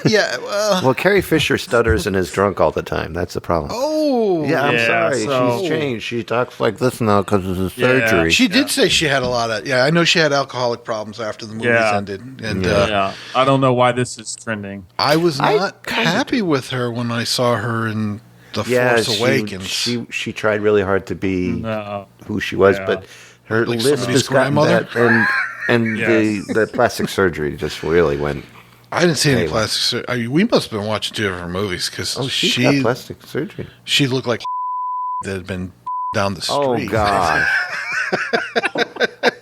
[SPEAKER 3] Yeah. Well,
[SPEAKER 2] well, Carrie Fisher stutters and is drunk all the time. That's the problem.
[SPEAKER 3] oh.
[SPEAKER 2] Yeah, I'm
[SPEAKER 4] Yeah,
[SPEAKER 2] sorry.
[SPEAKER 4] so-
[SPEAKER 2] She's changed. She talks like this now because of the
[SPEAKER 4] Yeah.
[SPEAKER 2] surgery.
[SPEAKER 3] She did say she had a lot of. Yeah, I know she had alcoholic problems after the movies
[SPEAKER 4] Yeah.
[SPEAKER 3] ended. And
[SPEAKER 4] Yeah, I don't know why this is trending.
[SPEAKER 3] I was
[SPEAKER 2] I
[SPEAKER 3] not
[SPEAKER 2] kinda
[SPEAKER 3] happy with her when I saw her in The
[SPEAKER 2] yeah,
[SPEAKER 3] Force Awakens.
[SPEAKER 2] she tried really hard to be
[SPEAKER 4] No.
[SPEAKER 2] who she was,
[SPEAKER 4] Yeah.
[SPEAKER 2] but her
[SPEAKER 3] Like
[SPEAKER 2] lisp
[SPEAKER 3] somebody's
[SPEAKER 2] has gotten
[SPEAKER 3] grandmother?
[SPEAKER 2] that, and
[SPEAKER 4] Yes.
[SPEAKER 2] the plastic surgery just really went.
[SPEAKER 3] I didn't see any
[SPEAKER 2] Anyway.
[SPEAKER 3] plastic surgery. I mean, we must have been watching two different movies because
[SPEAKER 2] Oh, she's got plastic surgery.
[SPEAKER 3] she looked like that had been down the street.
[SPEAKER 2] Oh God.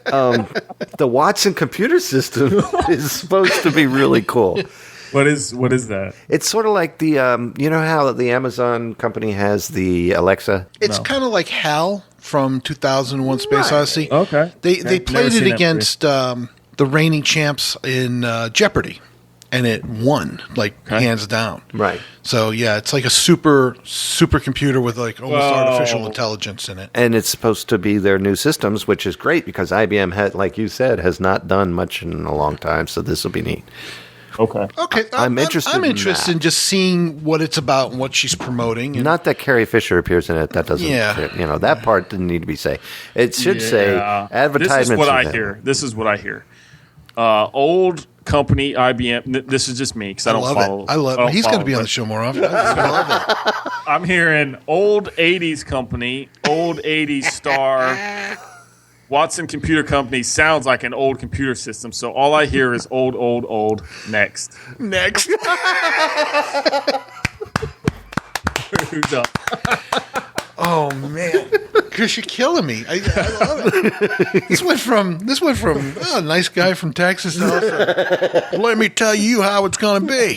[SPEAKER 2] The Watson computer system is supposed to be really cool.
[SPEAKER 4] What is that?
[SPEAKER 2] It's sort of like the you know how the Amazon company has the Alexa.
[SPEAKER 3] It's
[SPEAKER 4] No.
[SPEAKER 3] kind of like HAL from 2001: Space
[SPEAKER 2] Right.
[SPEAKER 3] Odyssey.
[SPEAKER 4] Okay.
[SPEAKER 3] They
[SPEAKER 4] Okay.
[SPEAKER 3] played
[SPEAKER 4] Never
[SPEAKER 3] it
[SPEAKER 4] seen that
[SPEAKER 3] against the reigning champs in Jeopardy, and it won hands down.
[SPEAKER 2] Right.
[SPEAKER 3] So yeah, it's like a super computer with like almost
[SPEAKER 4] Whoa.
[SPEAKER 3] artificial intelligence in it.
[SPEAKER 2] And it's supposed to be their new systems, which is great because IBM had, like you said, has not done much in a long time. So this will be neat.
[SPEAKER 4] Okay.
[SPEAKER 3] Okay,
[SPEAKER 2] I'm interested
[SPEAKER 3] I'm
[SPEAKER 2] in
[SPEAKER 3] interested
[SPEAKER 2] that.
[SPEAKER 3] in just seeing what it's about and what she's promoting. And
[SPEAKER 2] Not that Carrie Fisher appears in it. That doesn't.
[SPEAKER 3] Yeah.
[SPEAKER 2] You know that part didn't need to be said. It should say
[SPEAKER 4] Yeah.
[SPEAKER 2] advertisements.
[SPEAKER 4] This is what
[SPEAKER 2] of
[SPEAKER 4] I
[SPEAKER 2] them.
[SPEAKER 4] hear. This is what I hear. Old company IBM. This is just me because I don't
[SPEAKER 3] love
[SPEAKER 4] follow.
[SPEAKER 3] it. I love
[SPEAKER 4] don't
[SPEAKER 3] it. He's going to
[SPEAKER 4] follow,
[SPEAKER 3] be on
[SPEAKER 4] but
[SPEAKER 3] the show more often. I love it.
[SPEAKER 4] I'm hearing old '80s company, old '80s star. Watson Computer Company sounds like an old computer system, so all I hear is old, old, old. Next.
[SPEAKER 3] Next.
[SPEAKER 4] Who's up?
[SPEAKER 3] Oh man, Chris, you're killing me. I love it. This went from nice guy from Texas to also, let me tell you how it's going to be.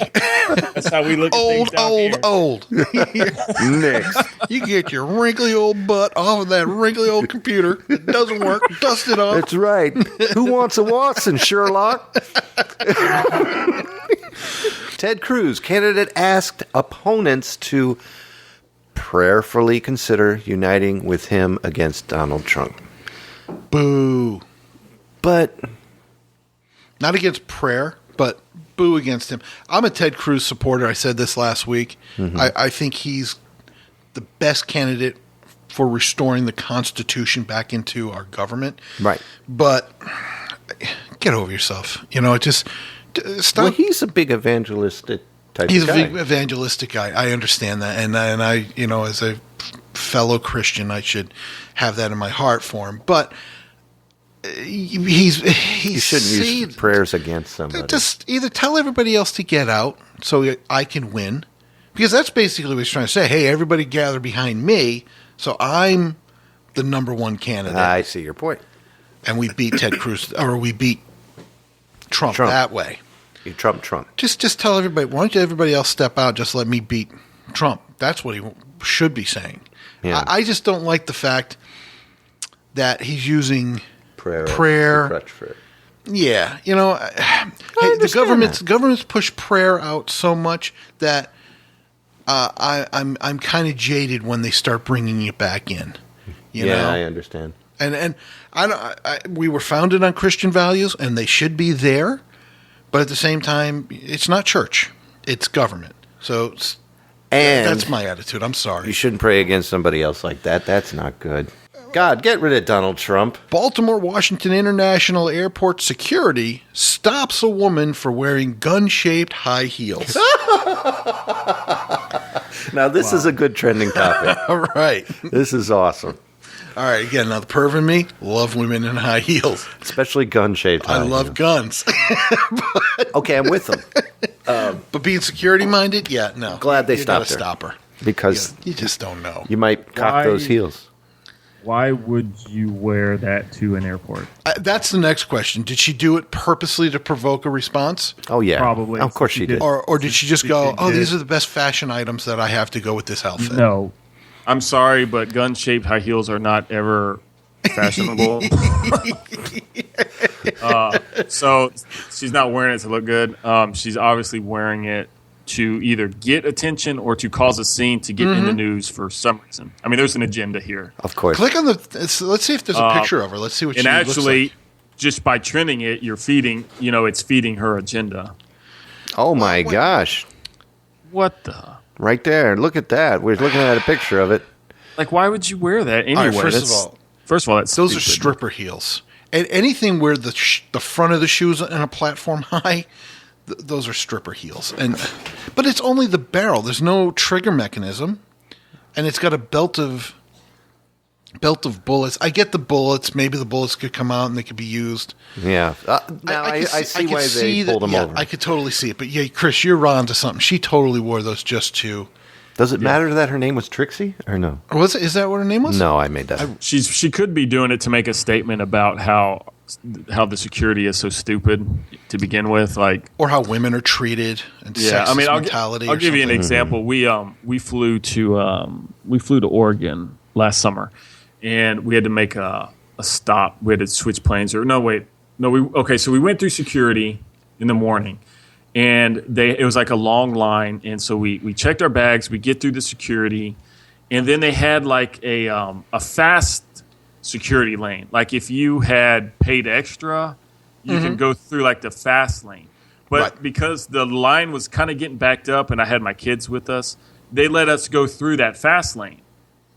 [SPEAKER 4] That's how we look at things down
[SPEAKER 3] Old.
[SPEAKER 2] Next.
[SPEAKER 3] You get your wrinkly old butt off of that wrinkly old computer. It doesn't work. Dust it off.
[SPEAKER 2] That's right. Who wants a Watson, Sherlock? Ted Cruz, candidate, asked opponents to prayerfully consider uniting with him against Donald Trump.
[SPEAKER 3] Boo.
[SPEAKER 2] But
[SPEAKER 3] Not against prayer, but boo against him. I'm a Ted Cruz supporter. I said this last week. I think he's the best candidate for restoring the Constitution back into our government.
[SPEAKER 2] right.
[SPEAKER 3] But get over yourself. You know, just stop.
[SPEAKER 2] Well, he's a big evangelistic type
[SPEAKER 3] He's
[SPEAKER 2] of
[SPEAKER 3] a
[SPEAKER 2] guy.
[SPEAKER 3] big evangelistic guy. I understand that, and I, you know, as a fellow Christian, I should have that in my heart for him. But
[SPEAKER 2] You
[SPEAKER 3] he's
[SPEAKER 2] shouldn't use prayers against somebody.
[SPEAKER 3] just either tell everybody else to get out so I can win, because that's basically what he's trying to say. Hey, everybody gather behind me, so I'm the number one candidate,
[SPEAKER 2] I see your point.
[SPEAKER 3] and we beat Ted Cruz, or we beat Trump that way.
[SPEAKER 2] You Trump.
[SPEAKER 3] Just tell everybody. Why don't you everybody else step out? Just let me beat Trump. That's what he should be saying.
[SPEAKER 2] Yeah.
[SPEAKER 3] I just don't like the fact that he's using
[SPEAKER 2] Prayer.
[SPEAKER 3] Prayer.
[SPEAKER 2] as a crutch for it.
[SPEAKER 3] Yeah, you know, hey, the
[SPEAKER 2] understand
[SPEAKER 3] government's pushed prayer out so much that I'm kind of jaded when they start bringing it back in. You
[SPEAKER 2] Yeah,
[SPEAKER 3] know,
[SPEAKER 2] I understand.
[SPEAKER 3] and I don't. We were founded on Christian values, and they should be there. But at the same time, it's not church; it's government. So
[SPEAKER 2] And
[SPEAKER 3] that's my attitude. I'm sorry.
[SPEAKER 2] you shouldn't pray against somebody else like that. That's not good. God, get rid of Donald Trump.
[SPEAKER 3] Baltimore Washington International Airport security stops a woman for wearing gun-shaped high heels.
[SPEAKER 2] Now, this is a good trending topic.
[SPEAKER 3] All right.
[SPEAKER 2] This is awesome.
[SPEAKER 3] All right, again, now the perv in me, love women in high heels.
[SPEAKER 2] Especially gun-shaped.
[SPEAKER 3] I love guns.
[SPEAKER 2] Okay, I'm with them.
[SPEAKER 3] But being security minded, yeah, no.
[SPEAKER 2] Glad they
[SPEAKER 3] You gotta
[SPEAKER 2] stopped her.
[SPEAKER 3] stop her.
[SPEAKER 2] Because
[SPEAKER 3] You just don't know.
[SPEAKER 2] you might cock
[SPEAKER 5] Why-
[SPEAKER 2] those heels.
[SPEAKER 5] Why would you wear that to an airport?
[SPEAKER 3] That's the next question. Did she do it purposely to provoke a response?
[SPEAKER 2] Oh, yeah.
[SPEAKER 5] Probably.
[SPEAKER 2] Of course she
[SPEAKER 5] She
[SPEAKER 2] did.
[SPEAKER 5] did.
[SPEAKER 3] Or did she just go,
[SPEAKER 5] She
[SPEAKER 3] oh,
[SPEAKER 5] did.
[SPEAKER 3] these are the best fashion items that I have to go with this outfit?
[SPEAKER 5] No.
[SPEAKER 4] I'm sorry, but gun-shaped high heels are not ever fashionable. So she's not wearing it to look good. She's obviously wearing it to either get attention or to cause a scene to get in the news for some reason. I mean, there's an agenda here.
[SPEAKER 2] Of course.
[SPEAKER 3] Click on let's see if there's a picture of her. Let's see what
[SPEAKER 4] And
[SPEAKER 3] she
[SPEAKER 4] actually,
[SPEAKER 3] looks
[SPEAKER 4] just by trending it, you're feeding, it's feeding her agenda.
[SPEAKER 2] Oh, my gosh.
[SPEAKER 4] What the?
[SPEAKER 2] Right there. Look at that. We're looking at a picture of it.
[SPEAKER 4] Like, why would you wear that anyway?
[SPEAKER 3] right, first of all,
[SPEAKER 4] that's
[SPEAKER 3] those are
[SPEAKER 4] stupid.
[SPEAKER 3] stripper heels. And anything where the front of the shoes in a platform high, those are stripper heels. But it's only the barrel. There's no trigger mechanism, and it's got a belt of bullets. I get the bullets. Maybe the bullets could come out and they could be used.
[SPEAKER 2] Yeah. Now, I see why they pulled them over.
[SPEAKER 3] I could totally see it. But yeah, Chris, you're on to something. She totally wore those just to.
[SPEAKER 2] Does it matter that her name was Trixie or no?
[SPEAKER 3] Was it? Is that what her name was?
[SPEAKER 2] No, I made that. up.
[SPEAKER 4] She could be doing it to make a statement about how the security is so stupid to begin with. Like,
[SPEAKER 3] Or how women are treated and sexist mentality.
[SPEAKER 4] I'll give you an
[SPEAKER 3] something.
[SPEAKER 4] example. We flew to Oregon last summer, and we had to make a stop. We had to switch planes. So we went through security in the morning, and it was like a long line, and so we checked our bags. We get through the security, and then they had like a fast security lane. Like if you had paid extra, you can go through like the fast lane. But
[SPEAKER 3] Right.
[SPEAKER 4] because the line was kind of getting backed up and I had my kids with us, they let us go through that fast lane.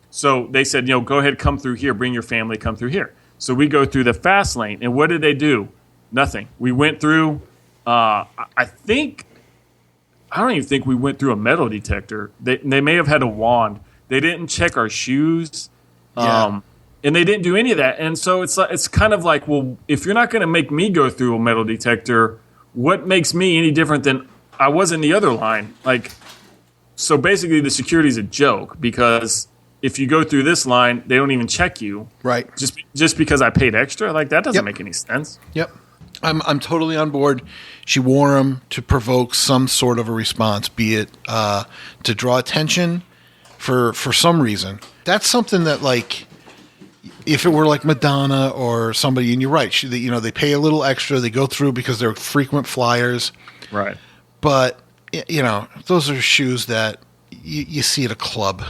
[SPEAKER 4] So they said, go ahead, come through here, bring your family, come through here. So we go through the fast lane. And what did they do? Nothing. We went through, I don't even think we went through a metal detector. They may have had a wand. They didn't check our shoes.
[SPEAKER 3] Yeah.
[SPEAKER 4] And they didn't do any of that. And so it's kind of like, well, if you're not going to make me go through a metal detector, what makes me any different than I was in the other line? Like, so basically the security is a joke, because if you go through this line, they don't even check you.
[SPEAKER 3] Right.
[SPEAKER 4] Just because I paid extra, like that doesn't
[SPEAKER 3] Yep.
[SPEAKER 4] make any sense.
[SPEAKER 3] Yep. I'm totally on board. She wore them to provoke some sort of a response, be it to draw attention for some reason. That's something that, like, if it were like Madonna or somebody, and you're right, they pay a little extra. They go through because they're frequent flyers.
[SPEAKER 4] Right.
[SPEAKER 3] But, those are shoes that you see at a club.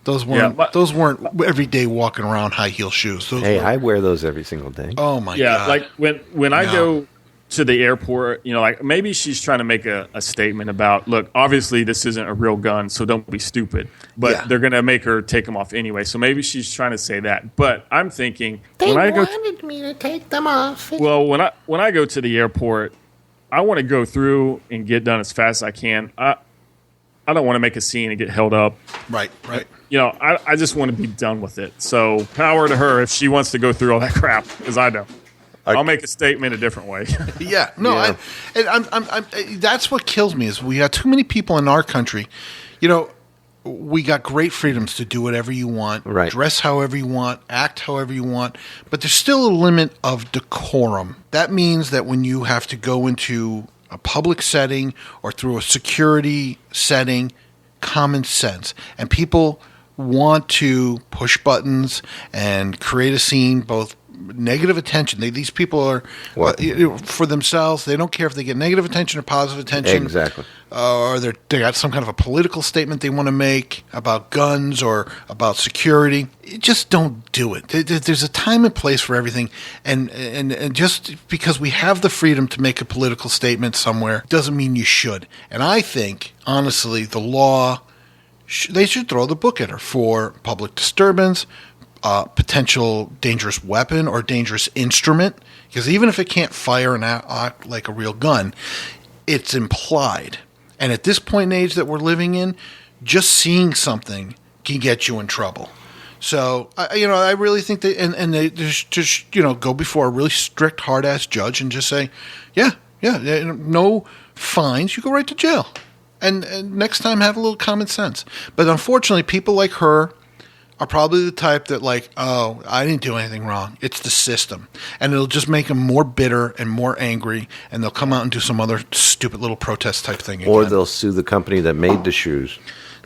[SPEAKER 3] Those weren't
[SPEAKER 4] but-
[SPEAKER 3] those weren't every day walking around high heel shoes. Those
[SPEAKER 2] Hey,
[SPEAKER 3] were,
[SPEAKER 2] I wear those every single day.
[SPEAKER 3] oh my
[SPEAKER 4] Yeah,
[SPEAKER 3] god!
[SPEAKER 4] like when I
[SPEAKER 3] No.
[SPEAKER 4] go to the airport, like maybe she's trying to make a statement about, look, obviously this isn't a real gun, so don't be stupid. But
[SPEAKER 3] Yeah.
[SPEAKER 4] they're going to make her take them off anyway, so maybe she's trying to say that. But I'm thinking when I go,
[SPEAKER 2] me to take them off.
[SPEAKER 4] well, when I go to the airport, I want to go through and get done as fast as I can. I don't want to make a scene and get held up.
[SPEAKER 3] right.
[SPEAKER 4] I just want to be done with it. So power to her if she wants to go through all that crap, because I don't. I'll make a statement a different way.
[SPEAKER 3] Yeah, no,
[SPEAKER 2] Yeah.
[SPEAKER 3] I'm that's what kills me is we got too many people in our country. We got great freedoms to do whatever you want,
[SPEAKER 2] Right.
[SPEAKER 3] dress however you want, act however you want, but there's still a limit of decorum. That means that when you have to go into a public setting or through a security setting, common sense, and people want to push buttons and create a scene, both negative attention. These people are
[SPEAKER 2] What?
[SPEAKER 3] for themselves. They don't care if they get negative attention or positive attention.
[SPEAKER 2] Exactly.
[SPEAKER 3] Or they got some kind of a political statement they want to make about guns or about security. Just don't do it. There's a time and place for everything, and just because we have the freedom to make a political statement somewhere doesn't mean you should. And I think, honestly, the law, they should throw the book at her for public disturbance, potential dangerous weapon or dangerous instrument, because even if it can't fire and act like a real gun, it's implied. And at this point in age that we're living in, just seeing something can get you in trouble. So, I really think that, and they just go before a really strict, hard-ass judge and just say, yeah, no fines, you go right to jail. And next time, have a little common sense. But unfortunately, people like her are probably the type that like, oh, I didn't do anything wrong. It's the system. And it'll just make them more bitter and more angry, and they'll come out and do some other stupid little protest type thing again.
[SPEAKER 2] Or they'll sue the company that made the shoes.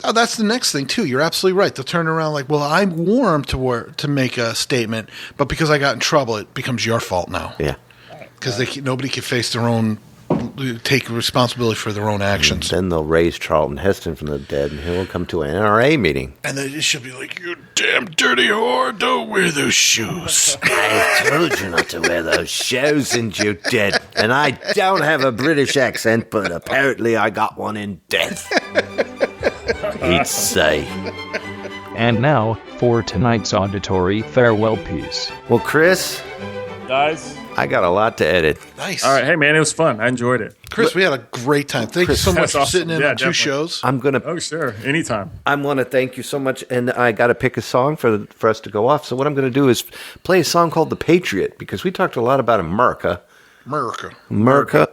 [SPEAKER 3] Oh, that's the next thing, too. You're absolutely right. They'll turn around like, well, I wore them to make a statement, but because I got in trouble, it becomes your fault now.
[SPEAKER 2] Yeah.
[SPEAKER 3] Because nobody can face their own, take responsibility for their own actions.
[SPEAKER 2] Then they'll raise Charlton Heston from the dead, and he'll come to an NRA meeting.
[SPEAKER 3] And they should be like, you damn dirty whore, don't wear those shoes.
[SPEAKER 2] I told you not to wear those shoes, and you did. And I don't have a British accent, but apparently I got one in death. He'd say.
[SPEAKER 1] And now, for tonight's auditory farewell piece.
[SPEAKER 2] Well, Chris,
[SPEAKER 4] Guys,
[SPEAKER 2] I got a lot to edit.
[SPEAKER 3] Nice.
[SPEAKER 4] all right. Hey, man, it was fun. I enjoyed it.
[SPEAKER 3] Chris, we had a great time. Thank you so much
[SPEAKER 4] That's
[SPEAKER 3] for
[SPEAKER 4] awesome.
[SPEAKER 3] sitting in
[SPEAKER 4] Yeah,
[SPEAKER 3] on two
[SPEAKER 4] definitely.
[SPEAKER 3] shows.
[SPEAKER 2] I'm gonna
[SPEAKER 4] Sure. Anytime.
[SPEAKER 2] thank you so much, and I got to pick a song for us to go off. So what I'm going to do is play a song called "The Patriot" because we talked a lot about America,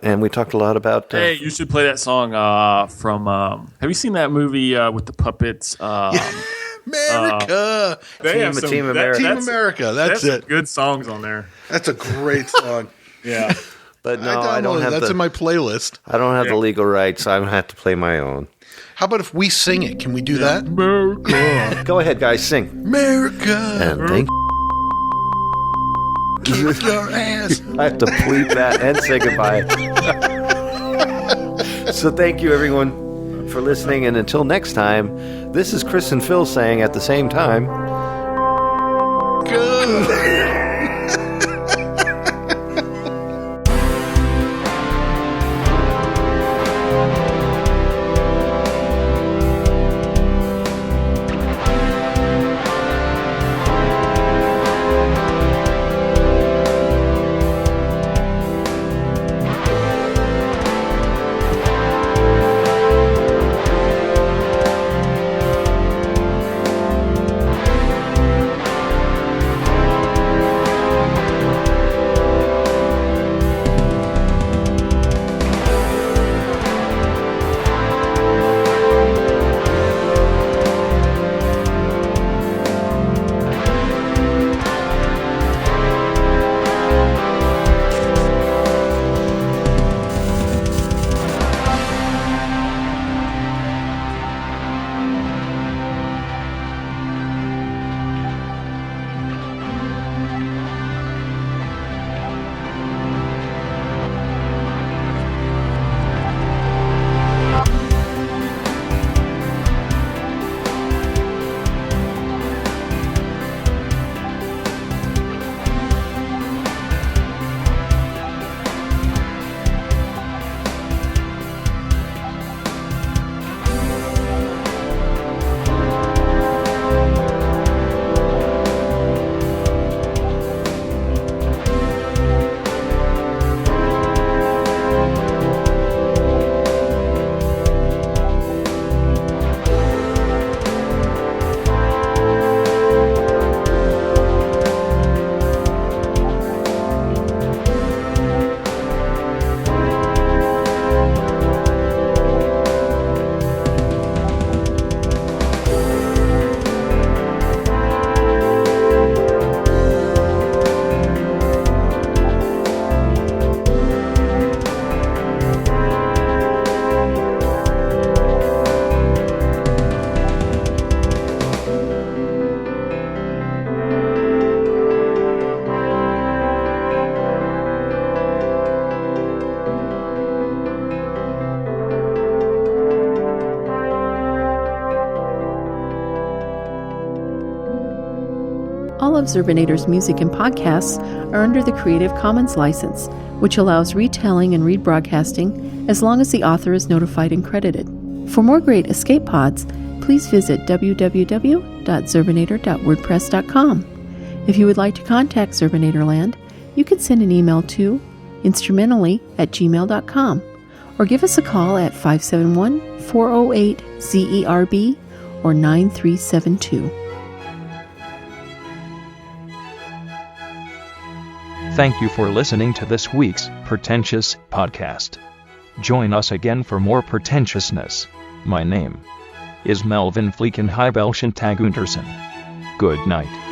[SPEAKER 2] and we talked a lot about.
[SPEAKER 4] Hey, you should play that song from. Have you seen that movie with the puppets?
[SPEAKER 3] America.
[SPEAKER 4] They have some-
[SPEAKER 2] Team
[SPEAKER 4] that-
[SPEAKER 2] America.
[SPEAKER 3] Team
[SPEAKER 4] that's-
[SPEAKER 3] America. That's
[SPEAKER 4] some
[SPEAKER 3] it.
[SPEAKER 4] Good songs on there.
[SPEAKER 3] That's a great song.
[SPEAKER 4] Yeah.
[SPEAKER 2] but no,
[SPEAKER 3] I
[SPEAKER 2] I don't
[SPEAKER 3] downloaded
[SPEAKER 2] have
[SPEAKER 3] That's
[SPEAKER 2] the
[SPEAKER 3] in my playlist.
[SPEAKER 2] I don't have the
[SPEAKER 4] Yeah.
[SPEAKER 2] legal rights. So I'm gonna have to play my own.
[SPEAKER 3] How about if we sing it? Can we do that?
[SPEAKER 2] Go ahead, guys, sing.
[SPEAKER 3] America.
[SPEAKER 2] And thank
[SPEAKER 3] Kick your ass.
[SPEAKER 2] I have to bleep that and say goodbye. So thank you, everyone, for listening. And until next time, this is Chris and Phil saying at the same time.
[SPEAKER 3] Good.
[SPEAKER 6] All of Zerbinator's music and podcasts are under the Creative Commons license, which allows retelling and rebroadcasting as long as the author is notified and credited. For more great escape pods, please visit www.zerbinator.wordpress.com. If you would like to contact Zerbinatorland, you can send an email to instrumentally@gmail.com or give us a call at 571-408-ZERB or 9372.
[SPEAKER 1] Thank you for listening to this week's Pretentious Podcast. Join us again for more pretentiousness. My name is Melvin Fleekenheibelschentagunderson. Good night.